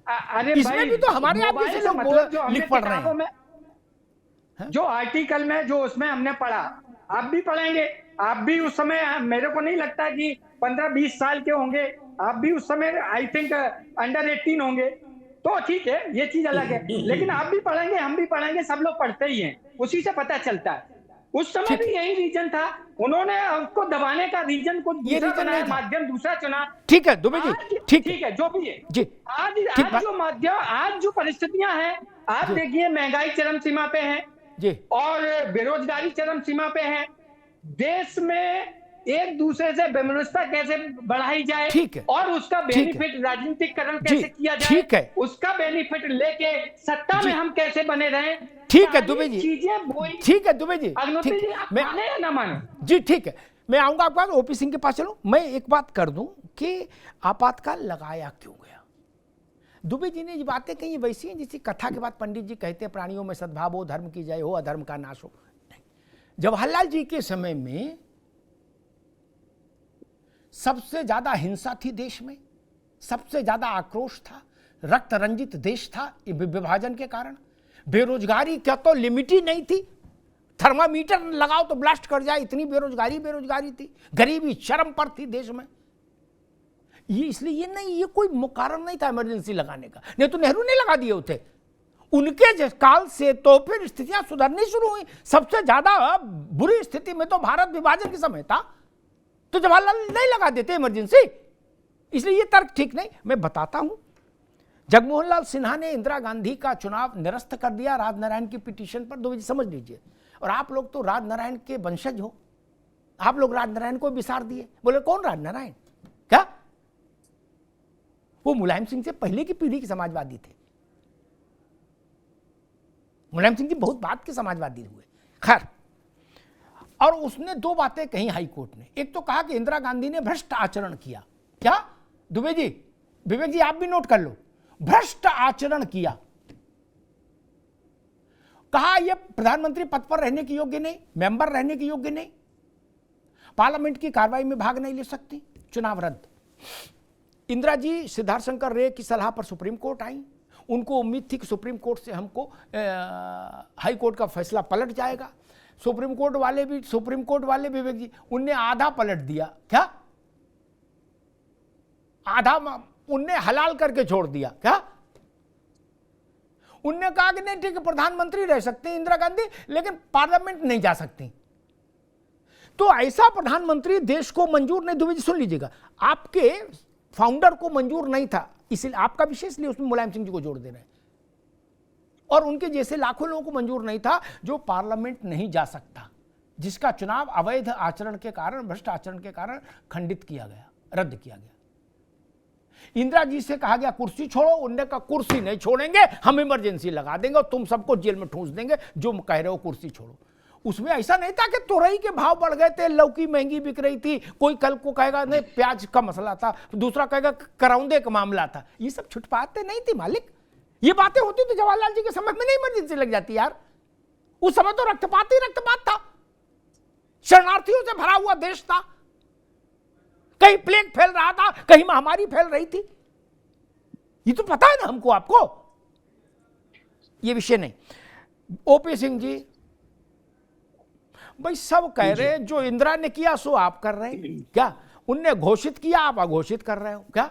Speaker 16: अरे
Speaker 8: इसमें भी तो हमारे आप जैसे लोग लिख पढ़ रहे हैं।
Speaker 16: जो आर्टिकल में, जो उसमें हमने पढ़ा, आप भी पढ़ेंगे। आप भी उस समय, मेरे को नहीं लगता कि 15-20 साल के होंगे, आप भी उस समय आई थिंक अंडर 18 होंगे, तो ठीक है, ये चीज अलग है। लेकिन आप भी पढ़ेंगे, हम भी पढ़ेंगे, सब लोग पढ़ते ही हैं, उसी से पता चलता है। उस समय भी यही रीजन था, उन्होंने उसको दबाने का रीजन को
Speaker 8: ये
Speaker 16: दूसरा
Speaker 8: रीजन
Speaker 16: बनाया,
Speaker 8: नहीं था।
Speaker 16: माध्यम दूसरा चुना।
Speaker 8: ठीक है दुबे जी, ठीक
Speaker 16: है, जो भी है
Speaker 8: जी,
Speaker 16: आज
Speaker 8: ठीक
Speaker 16: आज जो माध्यम, आज जो परिस्थितियां हैं, आप
Speaker 8: जी।
Speaker 16: देखिए महंगाई चरम सीमा पे है
Speaker 8: जी,
Speaker 16: और बेरोजगारी चरम सीमा पे है। देश में एक दूसरे से व्यवस्था कैसे बढ़ाई जाए,
Speaker 8: ठीक है,
Speaker 16: और उसका
Speaker 8: ठीक है।
Speaker 16: बेनिफिट राजनीतिकरण
Speaker 8: जी,
Speaker 16: कैसे किया जाए,
Speaker 8: ठीक है।
Speaker 16: उसका बेनिफिट लेके सत्ता में हम कैसे बने रहें,
Speaker 8: ठीक है दुबे जी,
Speaker 16: चीजें वही।
Speaker 8: ठीक है दुबे जी,
Speaker 16: अग्निहोत्री
Speaker 8: ठीक
Speaker 16: जी,
Speaker 8: है।
Speaker 16: आप
Speaker 8: मैं
Speaker 16: माने या ना माने?
Speaker 8: जी ठीक है, मैं आऊंगा आपके पास, ओपी सिंह के पास चलो। मैं एक बात कर दूं कि आपातकाल लगाया क्यों गया। दुबे जी ने ये बातें कही वैसी हैं जिसी कथा के बाद पंडित जी कहते हैं प्राणियों में सद्भाव हो, धर्म की जय हो, अधर्म का नाश हो। नहीं, जवाहरलाल जी के समय में सबसे ज्यादा हिंसा थी देश में, सबसे ज्यादा आक्रोश था, रक्त रंजित देश था विभाजन के कारण। बेरोजगारी क्या तो लिमिट ही नहीं थी, थर्मामीटर लगाओ तो ब्लास्ट कर जाए, इतनी बेरोजगारी थी, गरीबी चरम पर थी देश में। ये इसलिए ये नहीं, ये कोई कारण नहीं था इमरजेंसी लगाने का, नहीं तो नेहरू ने लगा दिए होते। उनके काल से तो फिर स्थितियां सुधरनी शुरू हुई। सबसे ज्यादा बुरी स्थिति में तो भारत विभाजन के समय था, तो जवाहरलाल नहीं लगा देते इमरजेंसी, इसलिए ये तर्क ठीक नहीं। मैं बताता हूं, जगमोहन लाल सिन्हा ने इंदिरा गांधी का चुनाव निरस्त कर दिया राजनारायण की पिटीशन पर। दो समझ लीजिए, और आप लोग तो राजनारायण के वंशज हो, आप लोग राजनारायण को विसार दिए। बोले कौन राजनारायण, क्या वो मुलायम सिंह से पहले की पीढ़ी के समाजवादी थे। मुलायम सिंह जी बहुत बाद के समाजवादी हुए। खैर, और उसने दो बातें कही हाई कोर्ट ने। एक तो कहा कि इंदिरा गांधी ने भ्रष्ट आचरण किया। क्या दुबे जी, विवेक जी आप भी नोट कर लो, भ्रष्ट आचरण किया। कहा यह प्रधानमंत्री पद पर रहने के योग्य नहीं, मेंबर रहने के योग्य नहीं, पार्लियामेंट की कार्रवाई में भाग नहीं ले सकती, चुनाव रद्द। इंदिरा जी सिद्धार्थ शंकर रे की सलाह पर सुप्रीम कोर्ट आई। उनको उम्मीद थी कि सुप्रीम कोर्ट से हमको हाई कोर्ट का फैसला पलट जाएगा। सुप्रीम कोर्ट वाले विवेक जी, उनने आधा पलट दिया। क्या आधा उनने हलाल करके छोड़ दिया। क्या उनने कहा कि नहीं ठीक है, प्रधानमंत्री रह सकते हैं इंदिरा गांधी, लेकिन पार्लियामेंट नहीं जा सकती। तो ऐसा प्रधानमंत्री देश को मंजूर नहीं। दुबे जी सुन लीजिएगा, आपके फाउंडर को मंजूर नहीं था, इसलिए आपका विषय, इसलिए उसमें मुलायम सिंह जी को जोड़ दे रहे हैं। और उनके जैसे लाखों लोगों को मंजूर नहीं था जो पार्लियामेंट नहीं जा सकता, जिसका चुनाव अवैध आचरण के कारण, भ्रष्ट आचरण के कारण खंडित किया गया, रद्द किया गया। इंदिरा जी से कहा गया कुर्सी छोड़ो, उनने कहा कुर्सी नहीं छोड़ेंगे, हम इमरजेंसी लगा देंगे और तुम सबको जेल में ठूंस देंगे जो कह रहे हो कुर्सी छोड़ो। उसमें ऐसा नहीं था कि तोरई के भाव बढ़ गए थे, लौकी महंगी बिक रही थी, कोई कल को कहेगा नहीं प्याज का मसला था, दूसरा कहेगा करौंदे का मामला था। ये सब छुटपाते नहीं थी मालिक। ये बातें होती तो जवाहरलाल जी के समय में नहीं इमरजेंसी लग जाती यार। उस समय तो रक्तपात ही रक्तपात था, शरणार्थियों से भरा हुआ देश था, कहीं प्लेग फैल रहा था, कहीं महामारी फैल रही थी। ये तो पता है ना हमको, आपको ये विषय नहीं। ओपी सिंह जी भाई सब कह रहे हैं जो इंदिरा ने किया सो आप कर रहे हैं। क्या उनने घोषित किया आप अघोषित कर रहे हो क्या?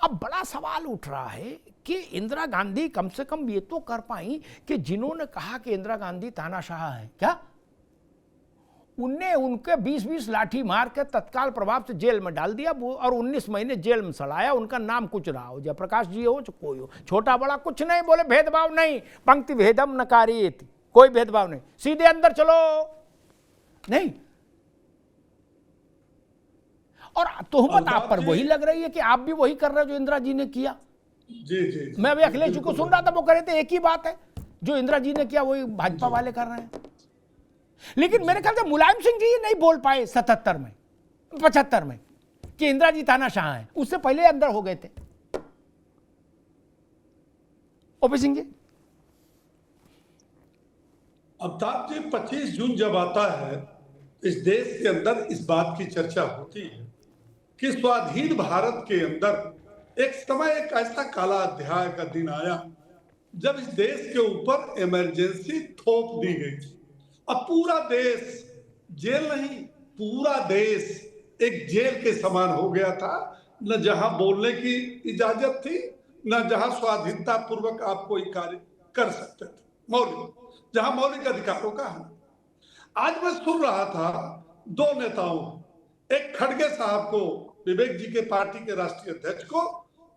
Speaker 8: अब बड़ा सवाल उठ रहा है कि इंदिरा गांधी कम से कम ये तो कर पाई कि जिन्होंने कहा कि इंदिरा गांधी तानाशाह है, क्या उनने उनके 20-20 लाठी मार के तत्काल प्रभाव से जेल में डाल दिया और 19 महीने जेल में सड़ाया। उनका नाम कुछ रहा हो, जयप्रकाश जी हो चाहे कोई हो, छोटा बड़ा कुछ नहीं, बोले भेदभाव नहीं, पंक्ति भेदम न कारयेति, कोई भेदभाव नहीं, सीधे अंदर चलो। नहीं, और तोहमत आप पर वही लग रही है कि आप भी वही कर रहे हो जो इंदिरा जी ने किया।
Speaker 12: जी।
Speaker 8: मैं अभी अखिलेश जी को सुन रहा था, वो कह रहे थे एक ही बात है, जो इंदिरा जी ने किया वही भाजपा वाले कर रहे हैं। लेकिन मेरे ख्याल से मुलायम सिंह जी नहीं बोल पाए 77 में 75 में कि इंदिरा जी तानाशाह हैं, उससे पहले अंदर हो गए थे। ओपी सिंह जी,
Speaker 12: अमिताभ जी 25 जून जब आता है, इस देश के अंदर इस बात की चर्चा होती है कि स्वाधीन भारत के अंदर एक समय, एक ऐसा काला अध्याय का दिन आया जब इस देश के ऊपर इमरजेंसी थोप दी गई थी। अब पूरा देश, जेल नहीं, पूरा देश एक जेल के समान हो गया था। न जहां बोलने की इजाजत थी, न जहां स्वाधीनता पूर्वक आप कोई कार्य कर सकते थे, जहां मौलिक अधिकारों का है। आज मैं सुन रहा था दो नेताओं, एक खड़गे साहब को, विवेक जी के पार्टी के राष्ट्रीय अध्यक्ष को,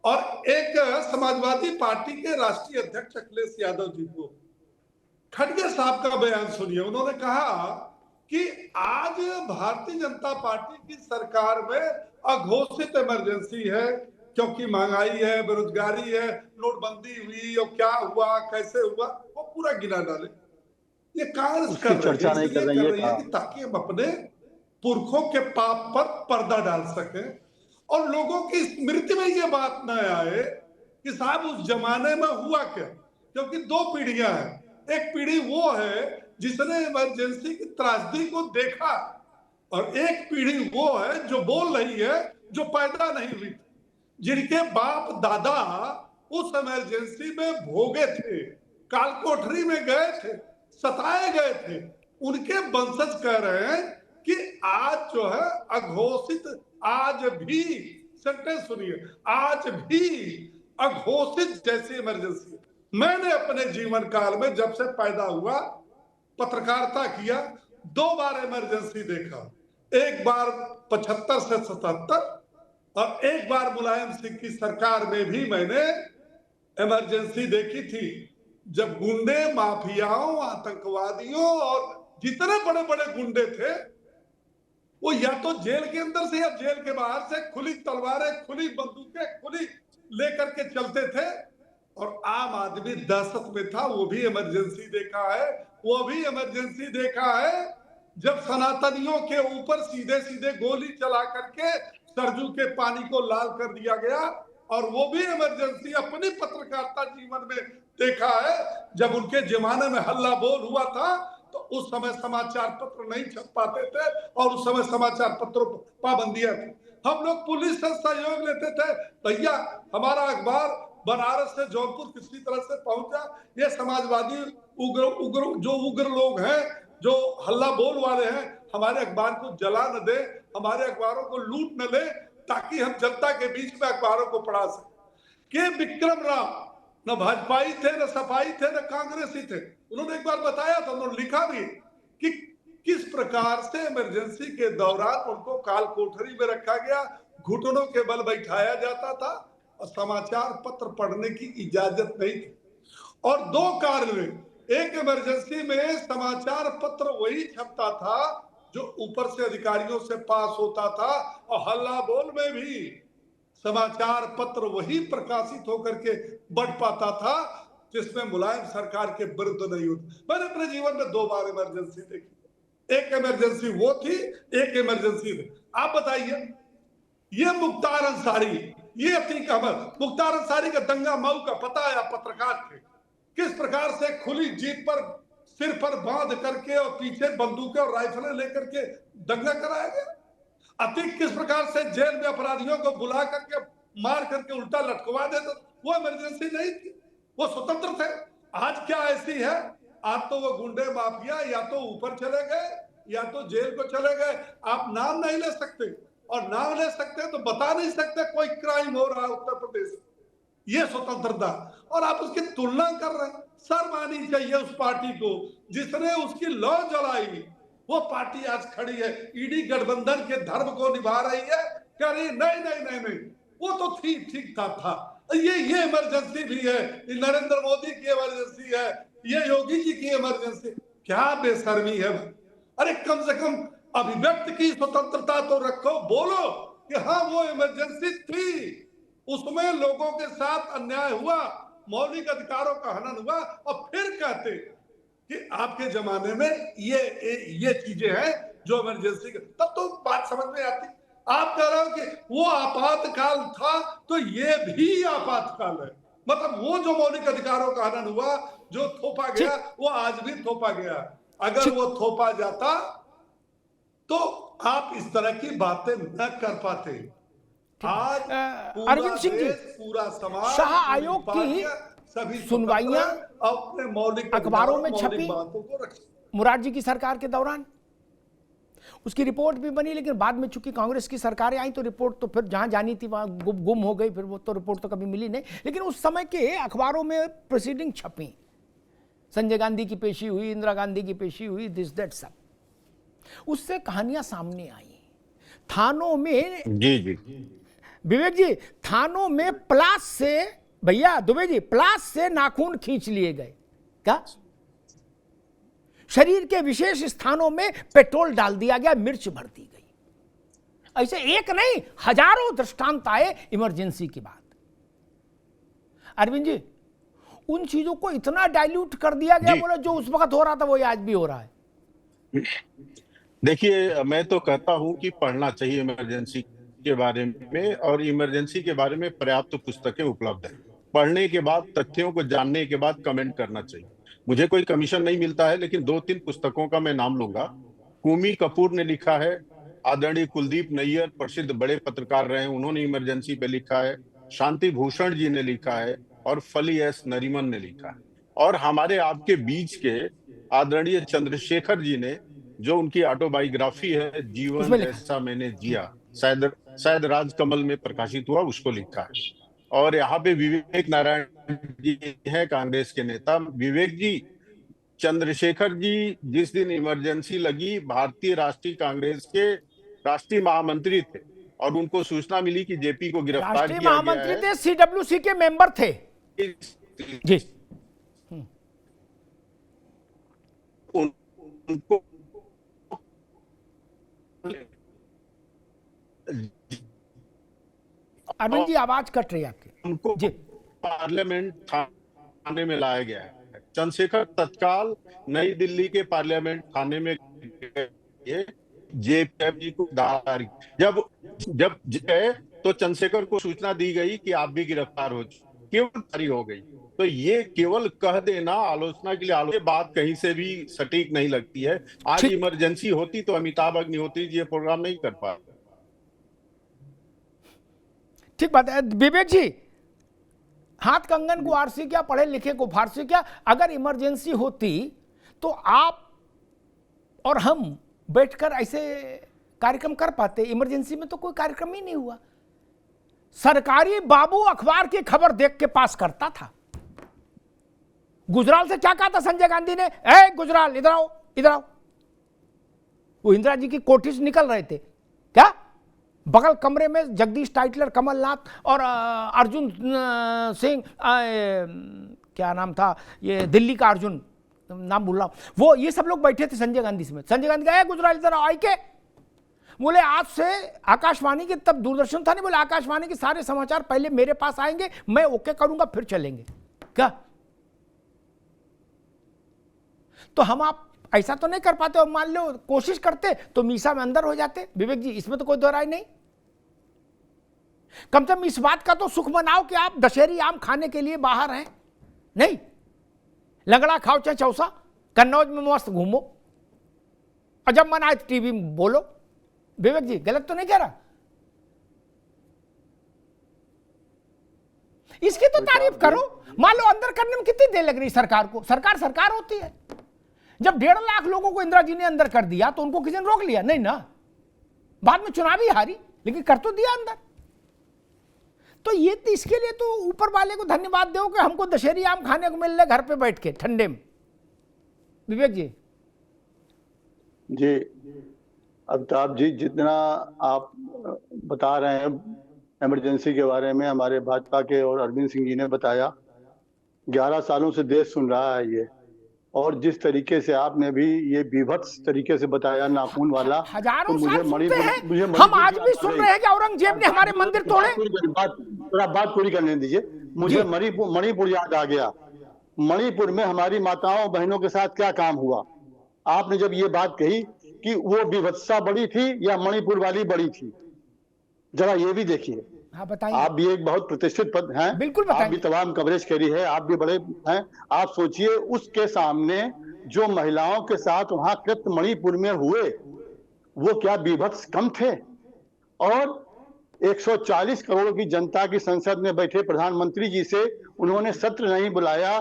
Speaker 12: और एक समाजवादी पार्टी के राष्ट्रीय अध्यक्ष अखिलेश यादव जी को। खड़गे साहब का बयान सुनिए। उन्होंने कहा कि आज भारतीय जनता पार्टी की सरकार में अघोषित इमरजेंसी है, क्योंकि महंगाई है, बेरोजगारी है, नोटबंदी हुई और क्या हुआ, कैसे हुआ, वो पूरा गिना डाले। ये कांग्रेस कर
Speaker 15: चर्चा नहीं कर रही है
Speaker 12: कि ताकि हम अपने पुरखों के पाप पर पर्दा डाल सकें और लोगों की स्मृति में ये बात न आए कि साहब उस जमाने में हुआ क्या। क्योंकि दो पीढ़ियां हैं। एक पीढ़ी वो है जिसने इमरजेंसी की त्रासदी को देखा, और एक पीढ़ी वो है जो बोल रही है जो पैदा नहीं हुई थी, जिनके बाप दादा उस इमरजेंसी में भोगे थे, काल कोठरी में गए थे, सताए गए थे। उनके वंशज कह रहे हैं कि आज जो है अघोषित, आज भी, सेंटेंस सुनिए, आज भी अघोषित जैसी इमरजेंसी। मैंने अपने जीवन काल में जब से पैदा हुआ, पत्रकारिता किया, 2 बार इमरजेंसी देखा। एक बार 75 से 77 और एक बार मुलायम सिंह की सरकार में भी मैंने इमरजेंसी देखी थी, जब गुंडे, माफियाओं, आतंकवादियों और जितने बड़े बड़े गुंडे थे वो या तो जेल के अंदर से या जेल के बाहर से खुली तलवारें, खुली बंदूकें, खुली लेकर के चलते थे, और आम आदमी दहशत में था। वो भी इमरजेंसी देखा है, वो भी इमरजेंसी देखा है जब सनातनियों के ऊपर सीधे सीधे गोली चला करके सरजू के पानी को लाल कर दिया गया, और वो भी इमरजेंसी अपनी पत्रकारिता जीवन में देखा है जब उनके जमाने में हल्ला बोल हुआ था तो उस समय समाचार पत्र नहीं छप पाते थे और उस समय समाचार पत्रों पर पाबंदियां थी। हम लोग पुलिस से सहयोग लेते थे, भैया हमारा अखबार बनारस से जौनपुर किसी तरह से पहुंचा, ये समाजवादी उग्र लोग हैं जो हल्ला बोल वाले हैं, हमारे अखबार को जला न दे, हमारे अखबारों को लूट न ले, ताकि हम जनता के बीच में अखबारों को पढ़ा सके। के विक्रम राव न भाजपाई थे, न सपाई थे, न कांग्रेसी थे। उन्होंने एक बार बताया था, उन्होंने लिखा भी कि किस प्रकार से इमरजेंसी के दौरान उनको काल कोठरी में रखा गया, घुटनों के बल बैठाया जाता था और समाचार पत्र पढ़ने की इजाजत नहीं थी। और 2 कार्य में, एक इमरजेंसी में समाचार पत्र वही छपता था जो ऊपर से अधिकारियों से पास होता था, और हल्ला बोल में भी समाचार पत्र वही प्रकाशित होकर के बढ़ पाता था जिसमें मुलायम सरकार के विरुद्ध नहीं होती। मैंने अपने जीवन में 2 बार इमरजेंसी देखी। एक इमरजेंसी वो थी, एक इमरजेंसी थी। आप बताइए, ये मुख्तार अंसारी, ये अतीक अहमद, मुख्तार अंसारी का दंगा मऊ का पता है, पत्रकार थे, किस प्रकार से खुली जीप पर सिर पर बांध करके और पीछे बंदूकें और राइफलें लेकर के दंगा कराया गया। अतीक किस प्रकार से जेल में अपराधियों को बुला करके मार करके उल्टा लटकवा देता, वो इमरजेंसी नहीं थी, वो स्वतंत्र थे। आज क्या ऐसी है, आज तो वो गुंडे माफिया या तो ऊपर चले गए या तो जेल को चले गए। आप नाम नहीं ले सकते, और नाम ले सकते तो बता नहीं सकते कोई क्राइम हो रहा है उत्तर प्रदेश, ये स्वतंत्रता, और आप उसकी तुलना कर रहे हैं। शर्म आनी चाहिए उस पार्टी को जिसने उसकी लौ जलाई। वो पार्टी आज खड़ी है, ईडी गठबंधन के धर्म को निभा रही है, कह रही नहीं नहीं नहीं नहीं, वो तो ठीक था। ये इमरजेंसी भी है, ये नरेंद्र मोदी की इमरजेंसी है, ये योगी जी की इमरजेंसी। क्या बेशर्मी है। अरे कम से कम अभिव्यक्ति की स्वतंत्रता तो रखो, बोलो कि हाँ वो इमरजेंसी थी, उसमें लोगों के साथ अन्याय हुआ, मौलिक अधिकारों का हनन हुआ, और फिर कहते कि आपके जमाने में ये चीजें हैं जो इमरजेंसी, तब तो बात समझ में आती। आप कह रहे हो कि वो आपातकाल था, तो ये भी आपातकाल है। मतलब वो जो मौलिक अधिकारों का हनन हुआ, जो थोपा गया, वो आज भी थोपा गया। अगर वो थोपा जाता तो आप इस तरह की बातें न कर पाते। आज
Speaker 8: अरविंद सिंह जी,
Speaker 12: पूरा समाज,
Speaker 8: शाह आयोग की
Speaker 12: सभी
Speaker 8: सुनवाइयां
Speaker 12: अपने मौलिक
Speaker 8: अखबारों में छपी
Speaker 12: बातों को रखें।
Speaker 8: मुरारजी की सरकार के दौरान उसकी रिपोर्ट भी बनी, लेकिन बाद में चूंकि कांग्रेस की सरकारें आई तो रिपोर्ट तो फिर जहां जानी थी वहां गुम हो गई, फिर वो तो रिपोर्ट तो कभी मिली नहीं। लेकिन उस समय के अखबारों में प्रोसीडिंग छपी, संजय गांधी की पेशी हुई, इंदिरा गांधी की पेशी हुई, दिस दैट सब। उससे कहानियां सामने आई। थानों में
Speaker 14: जी जी
Speaker 8: विवेक जी, थानों में प्लास से, भैया दुबे जी, प्लास से नाखून खींच लिए गए। क्या? शरीर के विशेष स्थानों में पेट्रोल डाल दिया गया, मिर्च भर दी गई। ऐसे एक नहीं, हजारों दृष्टांत आए इमरजेंसी की बात। अरविंद जी, उन चीजों को इतना डाइल्यूट कर दिया गया, बोला जो उस वक्त हो रहा था वही आज भी हो रहा है।
Speaker 14: देखिए, मैं तो कहता हूं कि पढ़ना चाहिए इमरजेंसी के बारे में, और इमरजेंसी के बारे में पर्याप्त पुस्तकें उपलब्ध हैं। पढ़ने के बाद, तथ्यों को जानने के बाद कमेंट करना चाहिए। मुझे कोई कमीशन नहीं मिलता है, लेकिन 2-3 पुस्तकों का मैं नाम लूंगा। कुमी कपूर ने लिखा है, आदरणीय कुलदीप नैयर प्रसिद्ध बड़े पत्रकार रहे हैं, उन्होंने इमरजेंसी पे लिखा है। शांति भूषण जी ने लिखा है, और फली एस नरीमन ने लिखा है। और हमारे आपके बीच के आदरणीय चंद्रशेखर जी ने, जो उनकी ऑटोबायोग्राफी है, जीवन जैसा मैंने जिया, शायद राजकमल में प्रकाशित हुआ, उसको लिखा है। और यहाँ पे विवेक नारायण जी हैं, कांग्रेस के नेता। विवेक जी, चंद्रशेखर जी जिस दिन इमरजेंसी लगी, भारतीय राष्ट्रीय कांग्रेस के राष्ट्रीय महामंत्री थे, और उनको सूचना मिली कि जेपी को गिरफ्तार
Speaker 8: राष्ट्रीय
Speaker 14: किया गया
Speaker 8: महामंत्री
Speaker 14: है।
Speaker 8: थे, सीडब्ल्यूसी के मेंबर थे जी।
Speaker 14: उनको
Speaker 8: अरविंद जी, आवाज कट रही है आपकी।
Speaker 14: उनको पार्लियामेंट थाने में लाया गया है। चंद्रशेखर तत्काल नई दिल्ली के पार्लियामेंट थाने में गए, जेपी जी को जब गए तो चंद्रशेखर को सूचना दी गई कि आप भी गिरफ्तार हो, गिरफ्तारी हो गई। तो ये केवल कह देना, आलोचना के लिए बात कहीं से भी सटीक नहीं लगती है। आज इमरजेंसी होती तो अमिताभ अग्निहोत्री जी ये प्रोग्राम नहीं कर पा।
Speaker 8: ठीक बात है विवेक जी, हाथ कंगन को आरसी क्या, पढ़े लिखे को फारसी क्या। अगर इमरजेंसी होती तो आप और हम बैठकर ऐसे कार्यक्रम कर पाते। इमरजेंसी में तो कोई कार्यक्रम ही नहीं हुआ। सरकारी बाबू अखबार की खबर देख के पास करता था। गुजराल से क्या कहा था संजय गांधी ने, ए गुजराल इधर आओ, इधर आओ। वो इंदिरा जी की कोठी से निकल रहे थे, क्या बगल कमरे में जगदीश टाइटलर, कमलनाथ और अर्जुन सिंह, क्या नाम था ये दिल्ली का अर्जुन, नाम भूल रहा हूं, वो ये सब लोग बैठे थे संजय गांधी समेत। संजय गांधी कहा गुजराल इधर आई के, बोले आज से आकाशवाणी के, तब दूरदर्शन था नहीं, बोले आकाशवाणी के सारे समाचार पहले मेरे पास आएंगे, मैं ओके करूंगा फिर चलेंगे। क्या तो हम आप ऐसा तो नहीं कर पाते, और मान लो कोशिश करते तो मीसा में अंदर हो जाते। विवेक जी, इसमें तो कोई दोहराई नहीं। कम से कम इस बात का तो सुख मनाओ कि आप दशहरी आम खाने के लिए बाहर हैं, नहीं लंगड़ा खाओ चाहे चौसा, कन्नौज में मस्त घूमो, और जब मन आए तो टीवी में बोलो। विवेक जी, गलत तो नहीं कह रहा? इसकी तो तारीफ करो। मान लो अंदर करने में कितनी देर लग रही सरकार को, सरकार होती है। जब 1.5 लाख लोगों को इंदिरा जी ने अंदर कर दिया तो उनको किसी ने रोक लिया नहीं ना। बाद में चुनाव ही हारी, लेकिन कर तो दिया अंदर। तो ये तो इसके लिए तो ऊपर वाले को धन्यवाद दो कि हमको दशहरी आम खाने को मिल रहे घर पे बैठ के ठंडे में। विवेक जी
Speaker 15: अमिताभ जी, जितना आप बता रहे हैं इमरजेंसी के बारे में, हमारे भाजपा के और अरविंद सिंह जी ने बताया। 11 सालों से देश सुन रहा है ये, और जिस तरीके से आपने भी ये बीभत्स तरीके से बताया नाखून वाला,
Speaker 8: हजारों
Speaker 15: तो
Speaker 8: साल सुनते हैं। हम आज भी सुन रहे हैं कि औरंगजेब ने हमारे मंदिर तोड़े।
Speaker 15: बात पूरी करने दीजिए। मुझे मणिपुर याद आ गया। मणिपुर में हमारी माताओं बहनों के साथ क्या काम हुआ। आपने जब ये बात कही कि वो बीभत्सा बड़ी थी या मणिपुर वाली बड़ी थी, जरा ये भी देखिए।
Speaker 8: हाँ, बताइए।
Speaker 15: आप भी एक बहुत प्रतिष्ठित पद हैं,
Speaker 8: बिल्कुल
Speaker 15: आप भी तमाम कवरेज करी है, आप भी बड़े हैं। आप सोचिए उसके सामने जो महिलाओं के साथ वहां कृत्य मणिपुर में हुए, वो क्या बीभत्स कम थे। और 140 करोड़ की जनता की संसद में बैठे प्रधानमंत्री जी से उन्होंने सत्र नहीं बुलाया।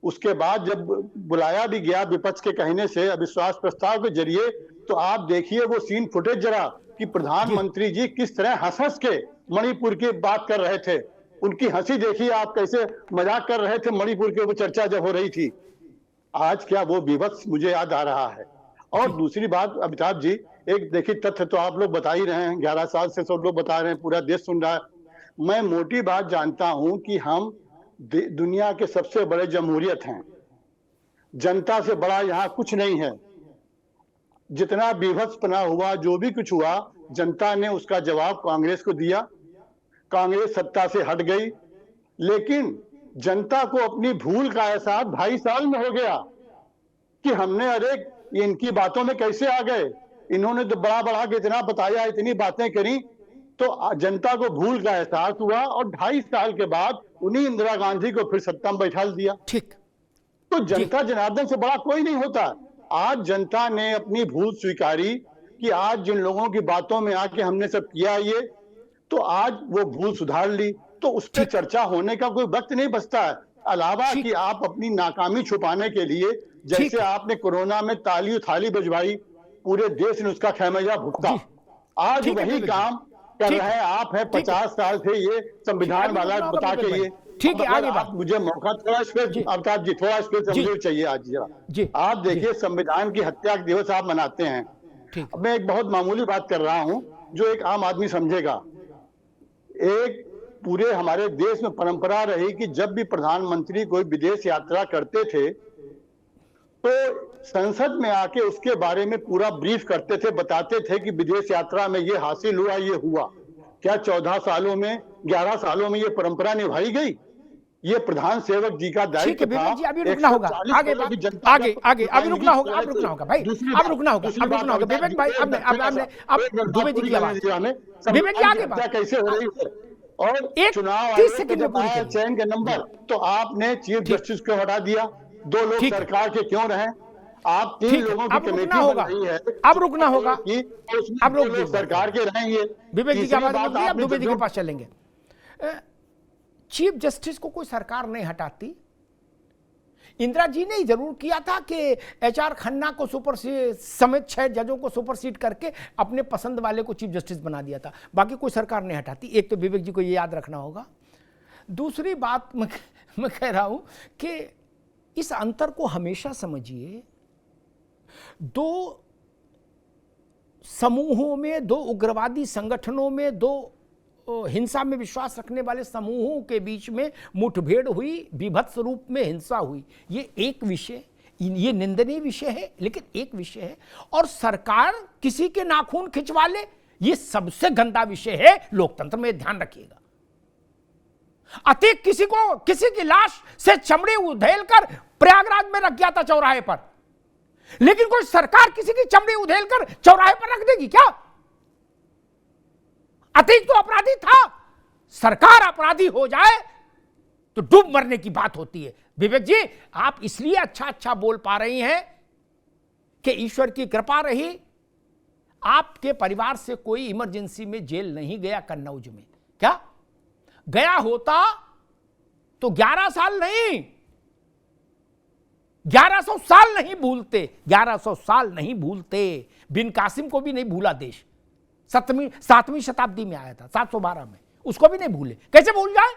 Speaker 15: उसके बाद जब बुलाया भी गया विपक्ष के कहने से अविश्वास प्रस्ताव के जरिए, तो आप देखिए वो सीन फुटेज जरा कि प्रधानमंत्री जी किस तरह हंस के मणिपुर की बात कर रहे थे। उनकी हंसी देखिए आप, कैसे मजाक कर रहे थे मणिपुर के ऊपर चर्चा जब हो रही थी। आज क्या वो विभत्स मुझे याद आ रहा है। और दूसरी बात अमिताभ जी, एक देखिए तथ्य तो आप लोग बता ही रहे हैं, 11 साल से सब लोग बता रहे हैं, पूरा देश सुन रहा है। मैं मोटी बात जानता हूं कि हम दुनिया के सबसे बड़े जमहूरियत हैं, जनता से बड़ा यहाँ कुछ नहीं है। जितना बीभत्सपना हुआ, जो भी कुछ हुआ, जनता ने उसका जवाब कांग्रेस को दिया। कांग्रेस सत्ता से हट गई, लेकिन जनता को अपनी भूल का एहसास 2.5 साल में हो गया कि हमने अरे इनकी बातों में कैसे आ गए, इन्होंने तो बड़ा बड़ा के इतना बताया, इतनी बातें करी, तो जनता को भूल का एहसास हुआ और 2.5 साल के बाद उन्हीं इंदिरा गांधी को फिर सत्ता में बैठा दिया।
Speaker 8: ठीक,
Speaker 15: तो जनता जनार्दन से बड़ा कोई नहीं होता। आज जनता ने अपनी भूल स्वीकारी कि आज जिन लोगों की बातों में आके हमने सब किया ये, तो आज वो भूल सुधार ली, तो उस पर चर्चा होने का कोई वक्त नहीं बचता है। अलावा कि आप अपनी नाकामी छुपाने के लिए, जैसे आपने कोरोना में ताली थाली बजवाई, पूरे देश ने उसका खैमजा भुगता। आज वही काम कर रहे हैं आप, है 50 साल से ये संविधान वाला बता के ये।
Speaker 8: ठीक है, आगे बात।
Speaker 15: मुझे मौका थोड़ा स्पेस, अमिताभ जी थोड़ा स्पेस मुझे चाहिए आज जरा। आप देखिए, संविधान की हत्या दिवस आप मनाते हैं। मैं एक बहुत मामूली बात कर रहा हूं जो एक आम आदमी समझेगा। एक पूरे हमारे देश में परंपरा रही कि जब भी प्रधानमंत्री कोई विदेश यात्रा करते थे तो संसद में आके उसके बारे में पूरा ब्रीफ करते थे, बताते थे कि विदेश यात्रा में ये हासिल हुआ, ये हुआ। क्या 14 सालों में, 11 सालों में ये परंपरा निभाई गई? ये प्रधान सेवक जी का दायित्व था।
Speaker 8: जी, अभी रुकना होगा, आगे अभी रुकना होगा, अब रुकना होगा भाई, अब रुकना होगा, अब रुकना होगा विवेक भाई। अब दुबे जी की आवाज, विवेक जी आगे बात
Speaker 15: कैसे हो रही है और चुनाव
Speaker 8: 30 सेकंड में पूरी
Speaker 15: चयन के नंबर, तो आपने चीफ जस्टिस को हटा दिया, 2 लोग सरकार के क्यों रहे? आप 3 लोगों की कमेटी बन रही है,
Speaker 8: अब रुकना होगा, अब रुक
Speaker 15: लोग सरकार के रहेंगे।
Speaker 8: विवेक जी की आवाज रुक गई, अब दुबे जी के पास चलेंगे। चीफ जस्टिस को कोई सरकार नहीं हटाती। इंदिरा जी ने जरूर किया था कि एचआर खन्ना को सुपरसीड समेत 6 जजों को सुपरसीड करके अपने पसंद वाले को चीफ जस्टिस बना दिया था। बाकी कोई सरकार नहीं हटाती। एक तो विवेक जी को ये याद रखना होगा। दूसरी बात मैं कह रहा हूं कि इस अंतर को हमेशा समझिए। 2 समूहों में, 2 उग्रवादी संगठनों में, 2 हिंसा में विश्वास रखने वाले समूहों के बीच में मुठभेड़ हुई, विभत्स रूप में हिंसा हुई। ये एक विषय, ये निंदनीय विषय है, लेकिन एक विषय है। और सरकार किसी के नाखून खिंचवा ले, ये सबसे गंदा विषय है लोकतंत्र में, ध्यान रखिएगा। अतीक किसी की लाश से चमड़ी उधेल कर प्रयागराज में रख गया था चौराहे पर, लेकिन कोई सरकार किसी की चमड़ी उधेल कर चौराहे पर रख देगी क्या? अतीक तो अपराधी था, सरकार अपराधी हो जाए तो डूब मरने की बात होती है। विवेक जी, आप इसलिए अच्छा बोल पा रही हैं कि ईश्वर की कृपा रही, आपके परिवार से कोई इमरजेंसी में जेल नहीं गया कन्नौज में। क्या गया होता तो 11 साल नहीं, 1100 साल नहीं भूलते, 1100 साल नहीं भूलते। बिन कासिम को भी नहीं भूला देश, 7वीं शताब्दी में आया था, 712 में, उसको भी नहीं भूले। कैसे भूल जाए?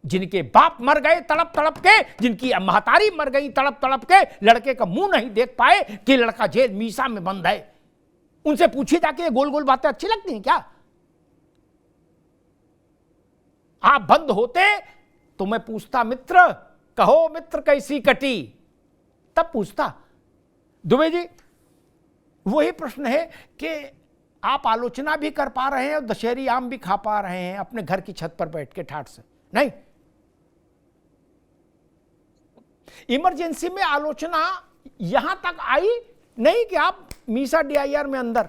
Speaker 8: जिनके बाप मर गए तड़प तड़प के, जिनकी महतारी मर गई तड़प तड़प के, लड़के का मुंह नहीं देख पाए कि लड़का जेल मीसा में बंद है, उनसे पूछिए जाके ये गोल गोल बातें अच्छी लगती हैं क्या? आप बंद होते तो मैं पूछता, मित्र कहो मित्र कैसी कटी, तब पूछता। दुबे जी, वही प्रश्न है कि आप आलोचना भी कर पा रहे हैं और दशहरी आम भी खा पा रहे हैं अपने घर की छत पर बैठ के ठाठ से। नहीं, इमरजेंसी में आलोचना यहां तक आई नहीं कि आप मीसा DIR में अंदर,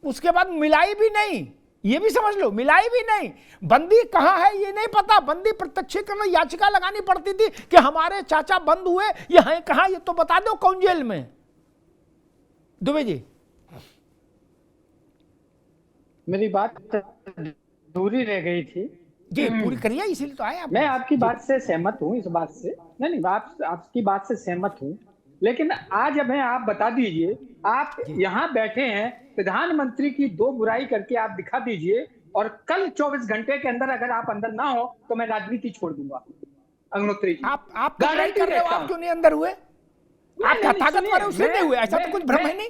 Speaker 8: उसके बाद मिलाई भी नहीं, ये भी समझ लो, मिलाई भी नहीं। बंदी कहां है ये नहीं पता, बंदी प्रत्यक्षीकरण याचिका लगानी पड़ती थी कि हमारे चाचा बंद हुए, ये हैं कहां, ये तो बता दो कौन जेल में। दुबे जी,
Speaker 16: मेरी बात दूरी रह गई थी
Speaker 8: जी, पूरी करिए, इसीलिए तो आए आप।
Speaker 16: मैं आपकी बात से सहमत हूं, इस बात से नहीं, आपकी बात से सहमत हूं, लेकिन आज हमें आप बता दीजिए, आप यहाँ बैठे हैं, प्रधानमंत्री की 2 बुराई करके आप दिखा दीजिए, और कल 24 घंटे के अंदर अगर आप अंदर ना हो तो मैं राजनीति छोड़ दूंगा। अग्निहोत्री जी।
Speaker 8: आप लड़ाई कर रहे हो, आप क्यों नहीं अंदर हुए? आप क्या ताकतवर है उससे नहीं हुए? ऐसा तो कुछ भ्रम है नहीं।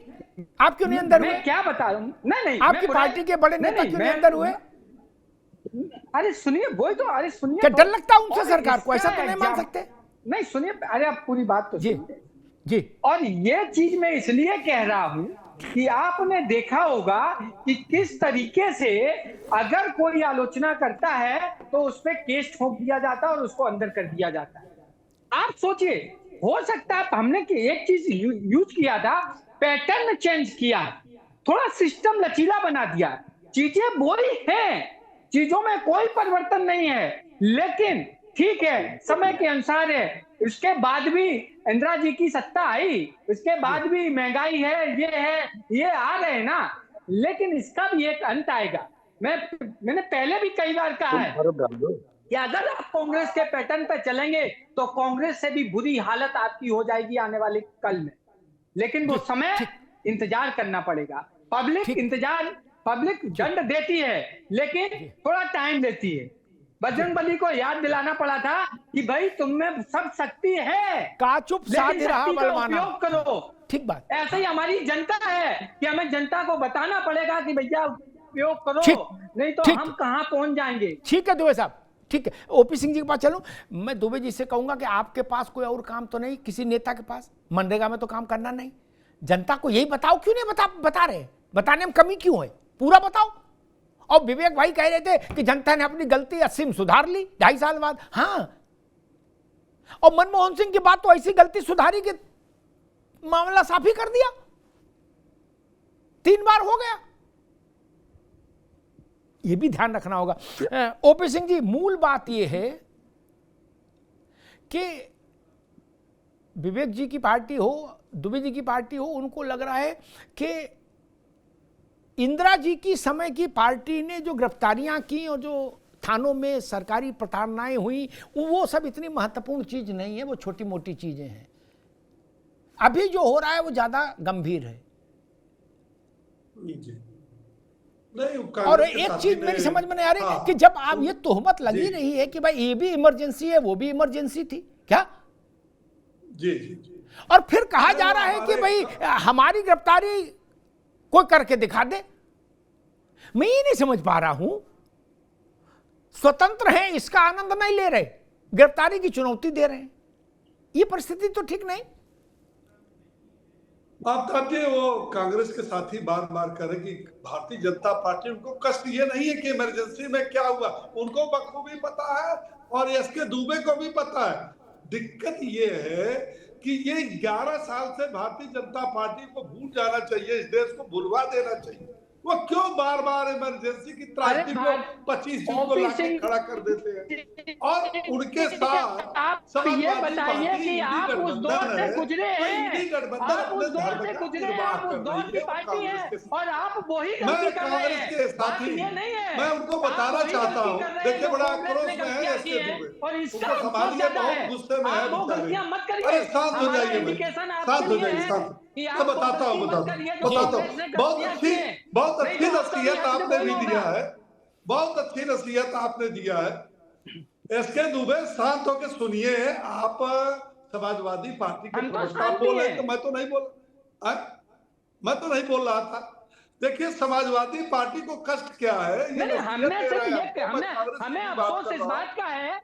Speaker 8: आप क्यों नहीं अंदर हुए?
Speaker 16: मैं क्या बता रहा हूँ? नहीं
Speaker 8: आपकी पार्टी के बड़े नेता क्यों नहीं अंदर हुए?
Speaker 16: अरे सुनिए, वही तो, अरे सुनिए,
Speaker 8: क्या डर लगता है उनसे सरकार को? ऐसा तो नहीं मान सकते।
Speaker 16: नहीं सुनिए, अरे आप पूरी बात तो
Speaker 8: जी जी।
Speaker 16: और ये चीज मैं इसलिए कह रहा हूं कि आपने देखा होगा कि किस तरीके से अगर कोई आलोचना करता है तो उस पर केस ठोक दिया जाता है और उसको अंदर कर दिया जाता है। आप सोचिए, हो सकता है हमने एक चीज यूज किया था, पैटर्न चेंज किया, थोड़ा सिस्टम लचीला बना दिया, चीजें वही हैं, चीजों में कोई परिवर्तन नहीं है, लेकिन ठीक है समय के अनुसार है। उसके बाद भी इंदिरा जी की सत्ता आई, उसके बाद भी महंगाई है, ये आ रहे हैं ना, लेकिन इसका भी एक अंत आएगा। मैंने पहले भी कई बार कहा है कि अगर आप कांग्रेस के पैटर्न पे चलेंगे तो कांग्रेस से भी बुरी हालत आपकी हो जाएगी आने वाले कल में, लेकिन वो समय इंतजार करना पड़ेगा। पब्लिक दंड देती है लेकिन थोड़ा टाइम देती है। बजरंगबली को याद दिलाना पड़ा था कि भाई तुममें सब शक्ति है,
Speaker 8: काचुप साध रहा बलवाना,
Speaker 16: उपयोग करो।
Speaker 8: ठीक बात।
Speaker 16: ऐसे ही हमारी जनता है कि हमें जनता को बताना पड़ेगा कि भैया उपयोग करो, नहीं तो हम कहां पहुंच जाएंगे।
Speaker 8: ठीक है दुबे साहब, ठीक है। ओपी सिंह जी के पास चलूं। मैं दुबे जी से कहूंगा कि आपके पास कोई और काम तो नहीं, किसी नेता के पास मनरेगा में तो काम करना नहीं, जनता को यही बताओ, क्यों नहीं बता रहे? बताने में कमी क्यों है? पूरा बताओ। और विवेक भाई कह रहे थे कि जनता ने अपनी गलती असीम सुधार ली 2.5 साल बाद। हाँ, और मनमोहन सिंह की बात तो ऐसी गलती सुधारी कि मामला साफ ही कर दिया, 3 बार हो गया। ये भी ध्यान रखना होगा। ओपी सिंह जी, मूल बात यह है कि विवेक जी की पार्टी हो, दुबे जी की पार्टी हो, उनको लग रहा है कि इंदिरा जी की समय की पार्टी ने जो गिरफ्तारियां की और जो थानों में सरकारी प्रताड़नाएं हुई, वो सब इतनी महत्वपूर्ण चीज नहीं है, वो छोटी मोटी चीजें हैं। अभी जो हो रहा है वो ज्यादा गंभीर है। और एक चीज मेरी समझ में नहीं आ रही कि जब आप ये तोहमत लगी रही है कि भाई ये भी इमरजेंसी है, वो भी इमरजेंसी थी क्या?
Speaker 12: जी।
Speaker 8: और फिर कहा जा रहा है कि भाई हमारी गिरफ्तारी कोई करके दिखा दे। मैं ये नहीं समझ पा रहा हूं, स्वतंत्र हैं इसका आनंद नहीं ले रहे, गिरफ्तारी की चुनौती दे रहे हैं। ये परिस्थिति तो ठीक नहीं।
Speaker 12: आप कहते हैं वो कांग्रेस के साथी बार बार करें कि भारतीय जनता पार्टी, उनको कष्ट ये नहीं है कि इमरजेंसी में क्या हुआ, उनको बखूबी पता है और एसके दुबे को भी पता है। दिक्कत ये है कि ये 11 साल से भारतीय जनता पार्टी को भूल जाना चाहिए, इस देश को भुलवा देना चाहिए। वो क्यों बार बार इमरजेंसी की त्रासदी को 25 जून को लाके खड़ा कर देते हैं? और उनके साथ
Speaker 16: आप ये बताइए कि आप उस दौर से गुजरे हैं, आप उस दौर से गुजरे हैं, आप उस दौर की पार्टी है और आप वही गलती कर रहे हैं। बात ये नहीं है,
Speaker 12: मैं उनको बताना चाहता हूँ, देखिए बड़ा आक्रोश में है इसके दुबे,
Speaker 16: और इसका
Speaker 12: संभालिए, बहुत गुस्से में है।
Speaker 16: वो गलतियां मत करिए।
Speaker 12: अरे शांत हो जाइए, शांत हो जाइए, शांत। मैं बताता हूँ, बहुत अच्छी नसीहत आपने भी दिया है, बहुत अच्छी नसीहत आपने दिया है। एसके दुबे शांत होकर सुनिए। आप समाजवादी पार्टी के प्रवक्ता बोल रहे तो मैं तो नहीं बोल रहा था। देखिए समाजवादी पार्टी को कष्ट क्या है,
Speaker 16: हमें अफसोस इस बात का है,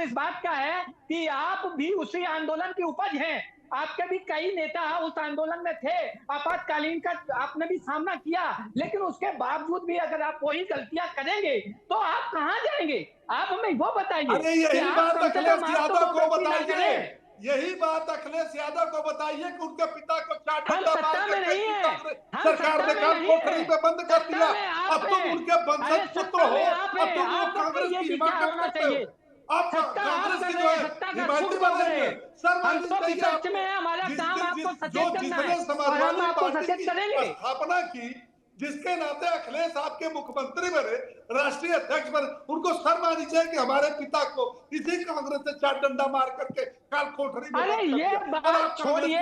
Speaker 16: इस बात का है कि आप भी उसी आंदोलन की उपज हैं। आपके भी कई नेता उस आंदोलन में थे, आपातकालीन का आपने भी सामना किया, लेकिन उसके बावजूद भी अगर आप वही गलतियां करेंगे तो आप कहां जाएंगे? आप हमें वो बताइए।
Speaker 12: अरे यही बात अखिलेश यादव को बताइए, यही बात अखिलेश यादव को बताइए कि उनके पिता को सरकार ने काल कोठरी पे बंद कर दिया। अब तुम उनके वंशज पुत्र हो, अब तुम कांग्रेस की हिमाकत करते हो। आप कांग्रेस की जो है हिमायती बन रहे हैं। जिसने समाजवादी पार्टी की स्थापना की, जिसके नाते अखिलेश आपके मुख्यमंत्री बने, राष्ट्रीय अध्यक्ष बने, उनको शर्म आनी चाहिए कि हमारे पिता को इसी कांग्रेस से 4 डंडा मार करके काल कोठरी में।
Speaker 16: अरे ये बात छोड़िए,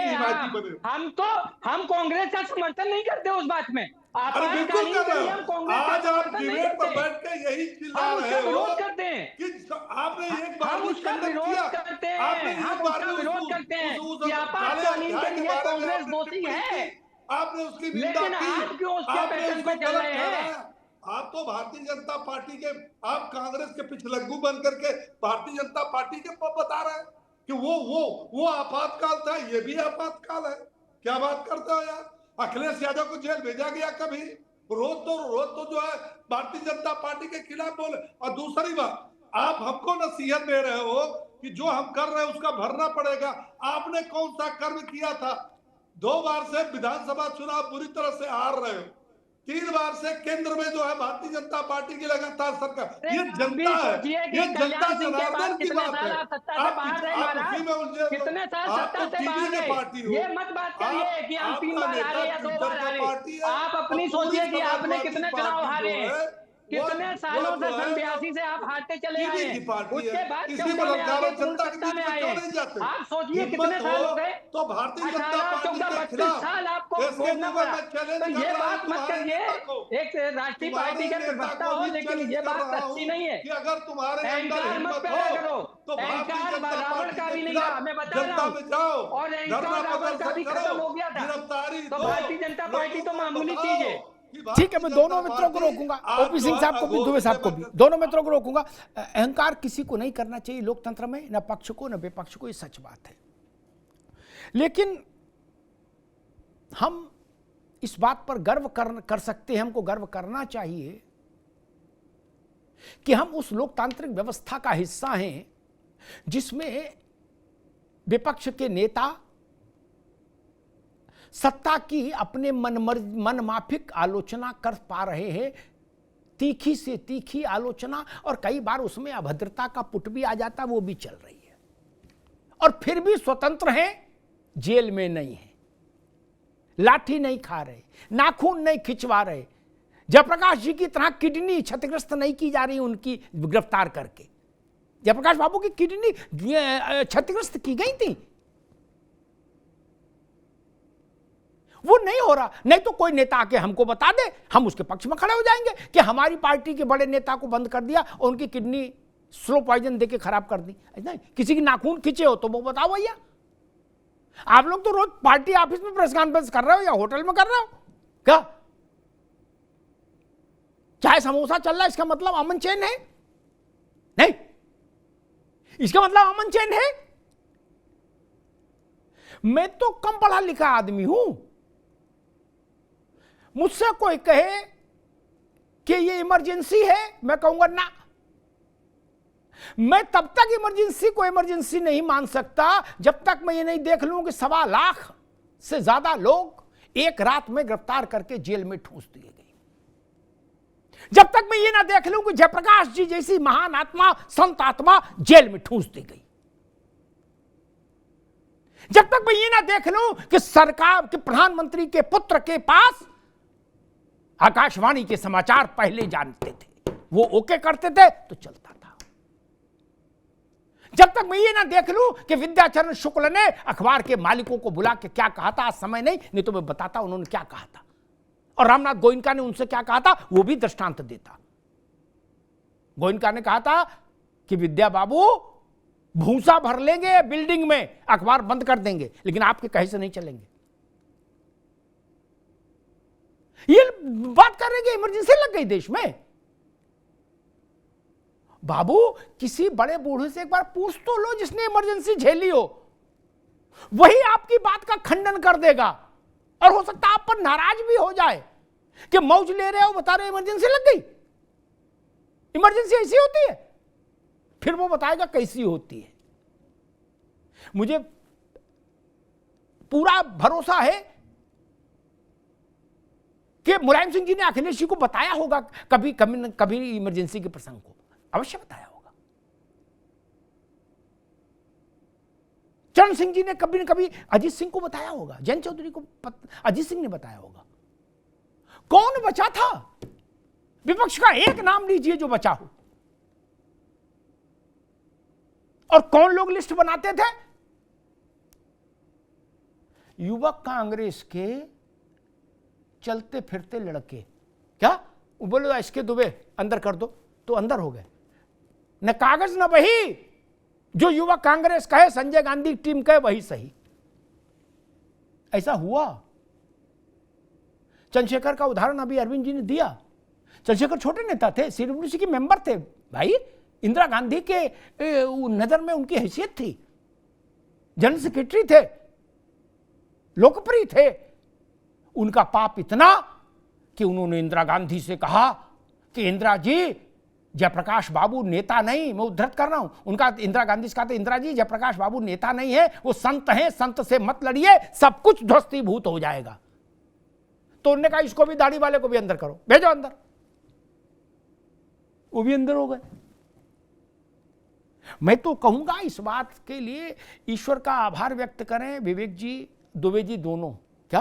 Speaker 16: हम कांग्रेस का समर्थन नहीं करते उस बात में,
Speaker 17: अरे बिल्कुल कर रहे हो। आज आप डिबेट पर बैठ के यही चिल्ला रहे हो
Speaker 16: करते हैं
Speaker 17: कि आपने एक बार
Speaker 16: हम उसका विरोध करते हैं, हम उसका विरोध करते हैं कि आपातकालीन के लिए कांग्रेस दोषी है,
Speaker 17: आपने उसकी निंदा
Speaker 16: लेकिन
Speaker 17: की,
Speaker 16: आप क्यों उसके
Speaker 17: आपने
Speaker 16: पैटर्न
Speaker 17: उसको
Speaker 16: पे चल
Speaker 17: गलत
Speaker 16: रहे
Speaker 17: कहा।
Speaker 16: हैं?
Speaker 17: आप तो भारतीय जनता पार्टी के, आप कांग्रेस के पिछलग्गू बन करके भारतीय जनता पार्टी के बता रहे हैं कि वो आपातकाल था, ये भी आपातकाल है। क्या बात करते हो यार? अखिलेश यादव को जेल भेजा गया कभी? रोज तो जो है भारतीय जनता पार्टी के खिलाफ बोले। और दूसरी बात, आप हमको नसीहत दे रहे हो कि जो हम कर रहे हैं उसका भरना पड़ेगा। आपने कौन सा कर्म किया था? 2 बार से विधानसभा चुनाव बुरी तरह से हार रहे हो, 3 बार से केंद्र में जो है भारतीय जनता पार्टी की लगातार सरकार, ये जनता है, ये जनता जनार्दन की बात है। आप उसी में उलझे,
Speaker 16: कितने साल
Speaker 17: आप
Speaker 16: सत्ता
Speaker 17: तो
Speaker 16: से बाहर
Speaker 17: टीवी के
Speaker 16: रहे?
Speaker 17: पार्टी हो।
Speaker 16: ये मत बात करिए कि हम 3 बार हारे या 2 बार हारे। आप अपनी सोचिए कि आपने कितने चुनाव हारे हैं, कितने सालों से सन 82 से आप हारते चले आए हैं, उसके बाद क्षमता में आके पूर्ण सत्ता में आए हैं। आप सोचिए कितने साल हो गए,
Speaker 17: तो भारतीय जनता
Speaker 16: 18,
Speaker 17: पार्टी
Speaker 16: 14,
Speaker 17: के
Speaker 16: 32
Speaker 17: खिलाफ
Speaker 16: साल आपको भोगना पड़ा। तो ये बात मत करिए, एक राष्ट्रीय पार्टी के प्रवक्ता हो, लेकिन ये बात सच्ची नहीं है।
Speaker 17: कि अगर तुम्हारे
Speaker 16: अहंकार मत पैदा करो, अहंकार रावण का भी नहीं रहा, मैं बता रहा हूँ, और अहंकार रावण का भी खत्म हो गया था। तो भारतीय जनता पार्टी तो मामूली चीज है।
Speaker 8: ठीक है, मैं दोनों मित्रों को रोकूंगा, ओपी सिंह साहब को भी, दुबे साहब को भी, दोनों मित्रों को रोकूंगा। अहंकार किसी को नहीं करना चाहिए लोकतंत्र में, न पक्ष को न विपक्ष को, ये सच बात है। लेकिन हम इस बात पर गर्व कर सकते हैं, हमको गर्व करना चाहिए कि हम उस लोकतांत्रिक व्यवस्था का हिस्सा हैं जिसमें विपक्ष के नेता सत्ता की अपने मनमाफिक आलोचना कर पा रहे हैं, तीखी से तीखी आलोचना, और कई बार उसमें अभद्रता का पुट भी आ जाता, वो भी चल रही है, और फिर भी स्वतंत्र हैं, जेल में नहीं है, लाठी नहीं खा रहे, नाखून नहीं खिंचवा रहे, जयप्रकाश जी की तरह किडनी क्षतिग्रस्त नहीं की जा रही उनकी गिरफ्तार करके। जयप्रकाश बाबू की किडनी क्षतिग्रस्त की गई थी, वो नहीं हो रहा। नहीं तो कोई नेता आके हमको बता दे, हम उसके पक्ष में खड़े हो जाएंगे कि हमारी पार्टी के बड़े नेता को बंद कर दिया और उनकी किडनी स्लो पॉइजन देके खराब कर दी। नहीं, किसी की नाखून खींचे हो तो वो बताओ भैया। आप लोग तो रोज पार्टी ऑफिस में प्रेस कॉन्फ्रेंस कर रहे हो या होटल में कर रहे हो क्या? चाहे समोसा चल रहा है इसका मतलब अमन चैन है? नहीं, इसका मतलब अमन चैन है? मैं तो कम पढ़ा लिखा आदमी हूं, मुझसे कोई कहे कि ये इमरजेंसी है, मैं कहूंगा ना। मैं तब तक इमरजेंसी को इमरजेंसी नहीं मान सकता जब तक मैं ये नहीं देख लूं कि 1.25 लाख से ज्यादा लोग एक रात में गिरफ्तार करके जेल में ठूंस दिए गए। जब तक मैं ये ना देख लूं कि जयप्रकाश जी जैसी महान आत्मा, संत आत्मा जेल में ठूंस दी गई। जब तक मैं ये ना देख लूं कि सरकार के प्रधानमंत्री के पुत्र के पास आकाशवाणी के समाचार पहले जानते थे, वो ओके करते थे तो चलता था। जब तक मैं ये ना देख लूं कि विद्याचरण शुक्ल ने अखबार के मालिकों को बुला के क्या कहा था, आज समय नहीं तो मैं बताता उन्होंने क्या कहा था, और रामनाथ गोयनका ने उनसे क्या कहा था वो भी दृष्टांत देता। गोयनका ने कहा था कि विद्या बाबू भूसा भर लेंगे बिल्डिंग में, अखबार बंद कर देंगे, लेकिन आपके कहे से नहीं चलेंगे। ये बात कर रहे कि इमरजेंसी लग गई देश में। बाबू किसी बड़े बूढ़े से एक बार पूछ तो लो जिसने इमरजेंसी झेली हो, वही आपकी बात का खंडन कर देगा, और हो सकता है आप पर नाराज भी हो जाए कि मौज ले रहे हो, बता रहे इमरजेंसी लग गई। इमरजेंसी ऐसी होती है, फिर वो बताएगा कैसी होती है। मुझे पूरा भरोसा है कि मुलायम सिंह जी ने अखिलेश जी को बताया होगा कभी कभी कभी इमरजेंसी के प्रसंग को, अवश्य बताया होगा। चरण सिंह जी ने कभी न कभी अजीत सिंह को बताया होगा, जयंत चौधरी को अजीत सिंह ने बताया होगा। कौन बचा था? विपक्ष का एक नाम लीजिए जो बचा हो। और कौन लोग लिस्ट बनाते थे? युवक कांग्रेस के चलते फिरते लड़के, क्या वो बोले इसके दुबे अंदर कर दो तो अंदर हो गए। न कागज न बही, जो युवा कांग्रेस कहे संजय गांधी टीम कहे वही सही। ऐसा हुआ। चंद्रशेखर का उदाहरण अभी अरविंद जी ने दिया। चंद्रशेखर छोटे नेता थे, सीडब्ल्यूसी के मेंबर थे भाई, इंदिरा गांधी के नजर में उनकी हैसियत थी, जनरल सेक्रेटरी थे, लोकप्रिय थे। उनका पाप इतना कि उन्होंने इंदिरा गांधी से कहा कि इंदिरा जी, जयप्रकाश बाबू नेता नहीं, मैं उद्धृत कर रहा हूं उनका, इंदिरा गांधी से कहा था, इंदिरा जी जयप्रकाश बाबू नेता नहीं है, वो संत हैं, संत से मत लड़िए, सब कुछ ध्वस्तीभूत हो जाएगा। तो उन्होंने कहा इसको भी, दाढ़ी वाले को भी अंदर करो, भेजो अंदर। वो भी अंदर हो गए। मैं तो कहूंगा इस बात के लिए ईश्वर का आभार व्यक्त करें, विवेक जी, दुबे जी दोनों, क्या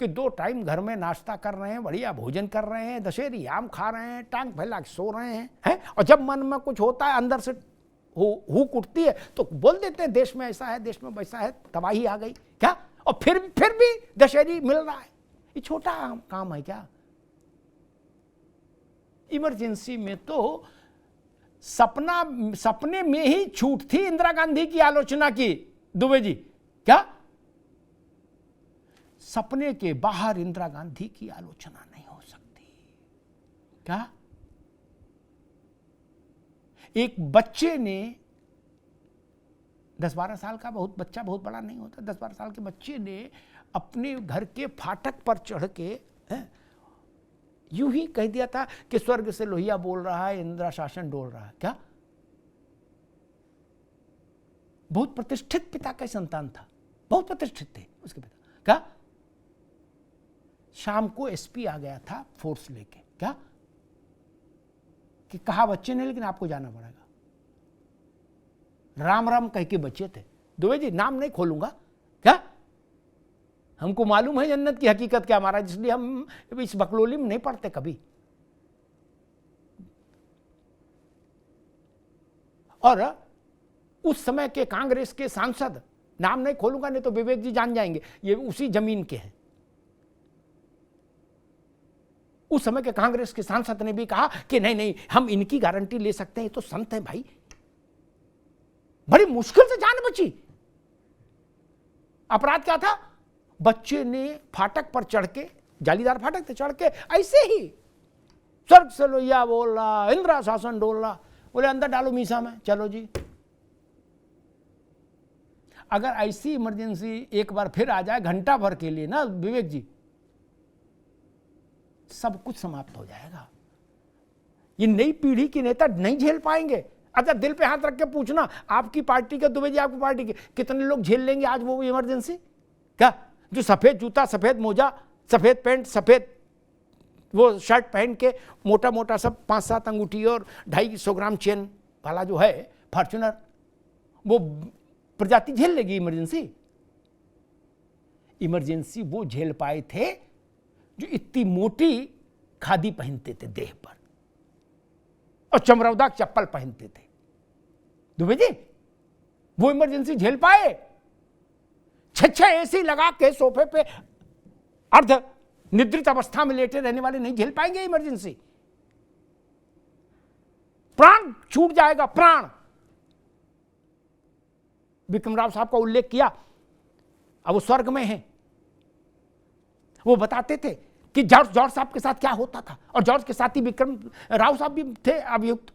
Speaker 8: कि 2 टाइम घर में नाश्ता कर रहे हैं, बढ़िया भोजन कर रहे हैं, दशहरी आम खा रहे हैं, टांग फैला के सो रहे हैं, और जब मन में कुछ होता है, अंदर से हुक उठती है तो बोल देते हैं देश में ऐसा है, देश में वैसा है, तबाही आ गई, क्या, और फिर भी दशहरी मिल रहा है। ये छोटा काम है क्या? इमरजेंसी में तो सपने में ही छूट थी इंदिरा गांधी की आलोचना की, दुबे जी, क्या सपने के बाहर इंदिरा गांधी की आलोचना नहीं हो सकती? क्या एक बच्चे ने 10-12 साल का बच्चा बहुत बड़ा नहीं होता, 10-12 साल के बच्चे ने अपने घर के फाटक पर चढ़ के यूं ही कह दिया था कि स्वर्ग से लोहिया बोल रहा है, इंदिरा शासन डोल रहा है, क्या बहुत प्रतिष्ठित पिता का संतान था, बहुत प्रतिष्ठित थे उसके पिता, क्या शाम को एसपी आ गया था फोर्स लेके, क्या कि कहा बच्चे ने लेकिन आपको जाना पड़ेगा, राम राम कह के बच्चे थे। दुबे जी नाम नहीं खोलूंगा, क्या हमको मालूम है जन्नत की हकीकत क्या महाराज, इसलिए हम इस बकलोली में नहीं पढ़ते कभी। और उस समय के कांग्रेस के सांसद, नाम नहीं खोलूंगा नहीं तो विवेक जी जान जाएंगे, ये उसी जमीन के हैं। उस समय के कांग्रेस के सांसद ने भी कहा कि नहीं नहीं हम इनकी गारंटी ले सकते हैं, ये तो संत है भाई। बड़ी मुश्किल से जान बची। अपराध क्या था? बच्चे ने फाटक पर चढ़ के, जालीदार फाटक थे, चढ़ के ऐसे ही स्वर्ग से लोहिया बोल रहा, इंदिरा शासन डोल रहा, बोले अंदर डालो मीसा में, चलो जी। अगर ऐसी इमरजेंसी एक बार फिर आ जाए घंटा भर के लिए ना विवेक जी, सब कुछ समाप्त हो जाएगा। ये नई पीढ़ी के नेता नहीं झेल पाएंगे। अच्छा दिल पे हाथ रख के पूछना, आपकी पार्टी के, दुबे जी आपकी पार्टी के कितने लोग झेल लेंगे आज वो इमरजेंसी? क्या जो सफेद जूता, सफेद मोजा, सफेद पैंट, सफेद वो शर्ट पहन के मोटा मोटा सब 5-7 अंगूठी और 250 ग्राम चेन वाला जो है फॉर्च्यूनर, वो प्रजाति झेल लेगी इमरजेंसी? इमरजेंसी वो झेल पाए थे जो इतनी मोटी खादी पहनते थे देह पर और चमरौदा चप्पल पहनते थे। दुबे जी वो इमरजेंसी झेल पाए? 6 एसी लगा के सोफे पे अर्ध निद्रित अवस्था में लेटे रहने वाले नहीं झेल पाएंगे इमरजेंसी। प्राण छूट जाएगा, प्राण। विक्रम राव साहब का उल्लेख किया, अब वो स्वर्ग में हैं। वो बताते थे कि जॉर्ज साहब के साथ क्या होता था, और जॉर्ज के साथ ही विक्रम राव साहब भी थे अभियुक्त,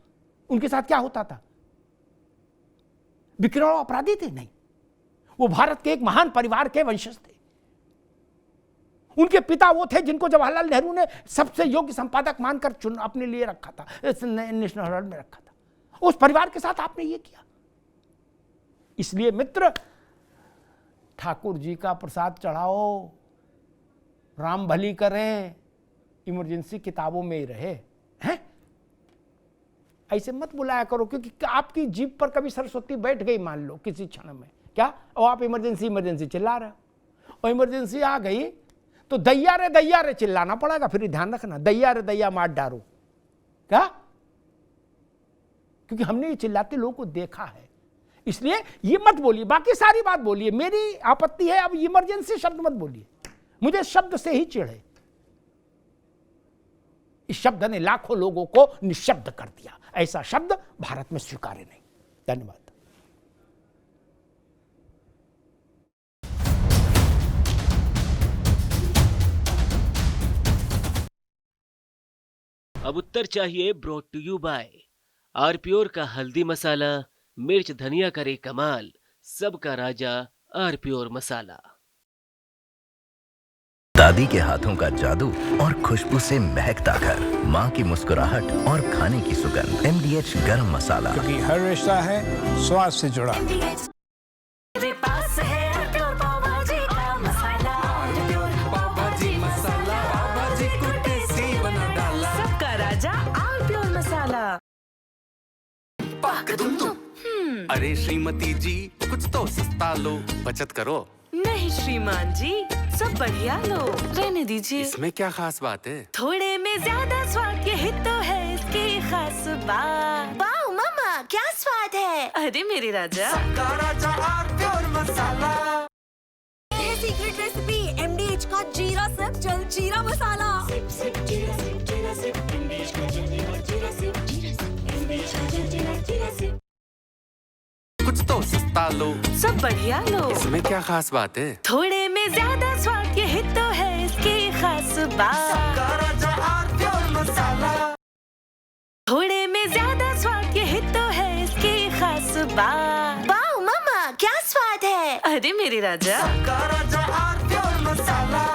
Speaker 8: उनके साथ क्या होता था। विक्रम राव अपराधी थे? नहीं, वो भारत के एक महान परिवार के वंशज थे। उनके पिता वो थे जिनको जवाहरलाल नेहरू ने सबसे योग्य संपादक मानकर अपने लिए रखा था, नेशनल हेराल्ड में रखा था। उस परिवार के साथ आपने ये किया। इसलिए मित्र, ठाकुर जी का प्रसाद चढ़ाओ, राम भली करें, इमरजेंसी किताबों में ही रहे हैं। ऐसे मत बुलाया करो, क्योंकि आपकी जीभ पर कभी सरस्वती बैठ गई मान लो किसी क्षण में, क्या, और आप इमरजेंसी इमरजेंसी चिल्ला रहे हो, और इमरजेंसी आ गई तो दैया रे चिल्लाना पड़ेगा। फिर ध्यान रखना, दैया रे दैया मार डारो, क्या, क्योंकि हमने ये चिल्लाते लोगों को देखा है। इसलिए ये मत बोलिए, बाकी सारी बात बोलिए, मेरी आपत्ति है अब इमरजेंसी शब्द मत बोलिए। मुझे शब्द से ही चिढ़ है। इस शब्द ने लाखों लोगों को निशब्द कर दिया। ऐसा शब्द भारत में स्वीकार्य नहीं। धन्यवाद।
Speaker 1: अब उत्तर चाहिए ब्रॉट टू यू बाय आरप्योर का हल्दी मसाला, मिर्च धनिया करे कमाल, सबका राजा आरप्योर मसाला।
Speaker 2: दादी के हाथों का जादू और खुशबू से महकता घर, माँ की मुस्कुराहट और खाने की सुगंध। MDH गरम मसाला,
Speaker 3: क्योंकि हर रिश्ता है स्वाद से जुड़ा।
Speaker 4: मेरे पास है आरप्योर पाव भाजी का मसाला, आरप्योर पाव भाजी मसाला, पाव भाजी को टेस्टी बना डाला, सबका राजा आरप्योर मसाला। पाक तुम
Speaker 5: अरे श्रीमती जी कुछ तो सस्ता लो, बचत करो।
Speaker 4: नहीं श्रीमान जी, सब बढ़िया लो, रहने दीजिए।
Speaker 5: इसमें क्या खास बात है?
Speaker 4: थोड़े में ज्यादा स्वाद, यही तो है इसकी खास बात। वाओ मामा, क्या स्वाद है। अरे मेरे राजा,
Speaker 6: सबका राजा आरप्योर मसाला। ये सीक्रेट रेसिपी MDH का जीरा सिप जलजीरा मसाला। सिप सिप जीरा सिप, जीरा सिप MDH का जलजीरा, जीरा सिप, जीरा सिप MDH का जलजीरा, जीरा सिप।
Speaker 5: कुछ तो सस्ता लो,
Speaker 4: सब बढ़िया लो,
Speaker 5: इसमें क्या खास बात है?
Speaker 4: थोड़े में ज्यादा स्वाद, यही तो है इसकी खास बात।
Speaker 6: सबका राजा आरप्योर मसाला।
Speaker 4: थोड़े में ज्यादा स्वाद, यही तो है इसकी खास बात। वाओ मामा, क्या स्वाद है। अरे मेरे राजा,
Speaker 6: सबका राजा आरप्योर मसाला।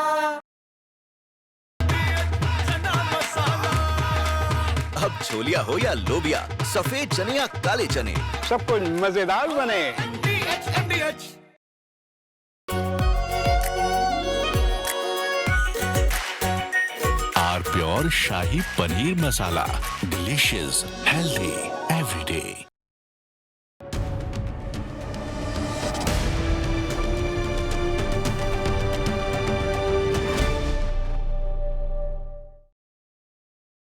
Speaker 2: अब छोलिया हो या लोबिया, सफेद चने या काले चने,
Speaker 3: सब कुछ मजेदार बने।
Speaker 7: आरप्योर शाही paneer masala, delicious, healthy everyday.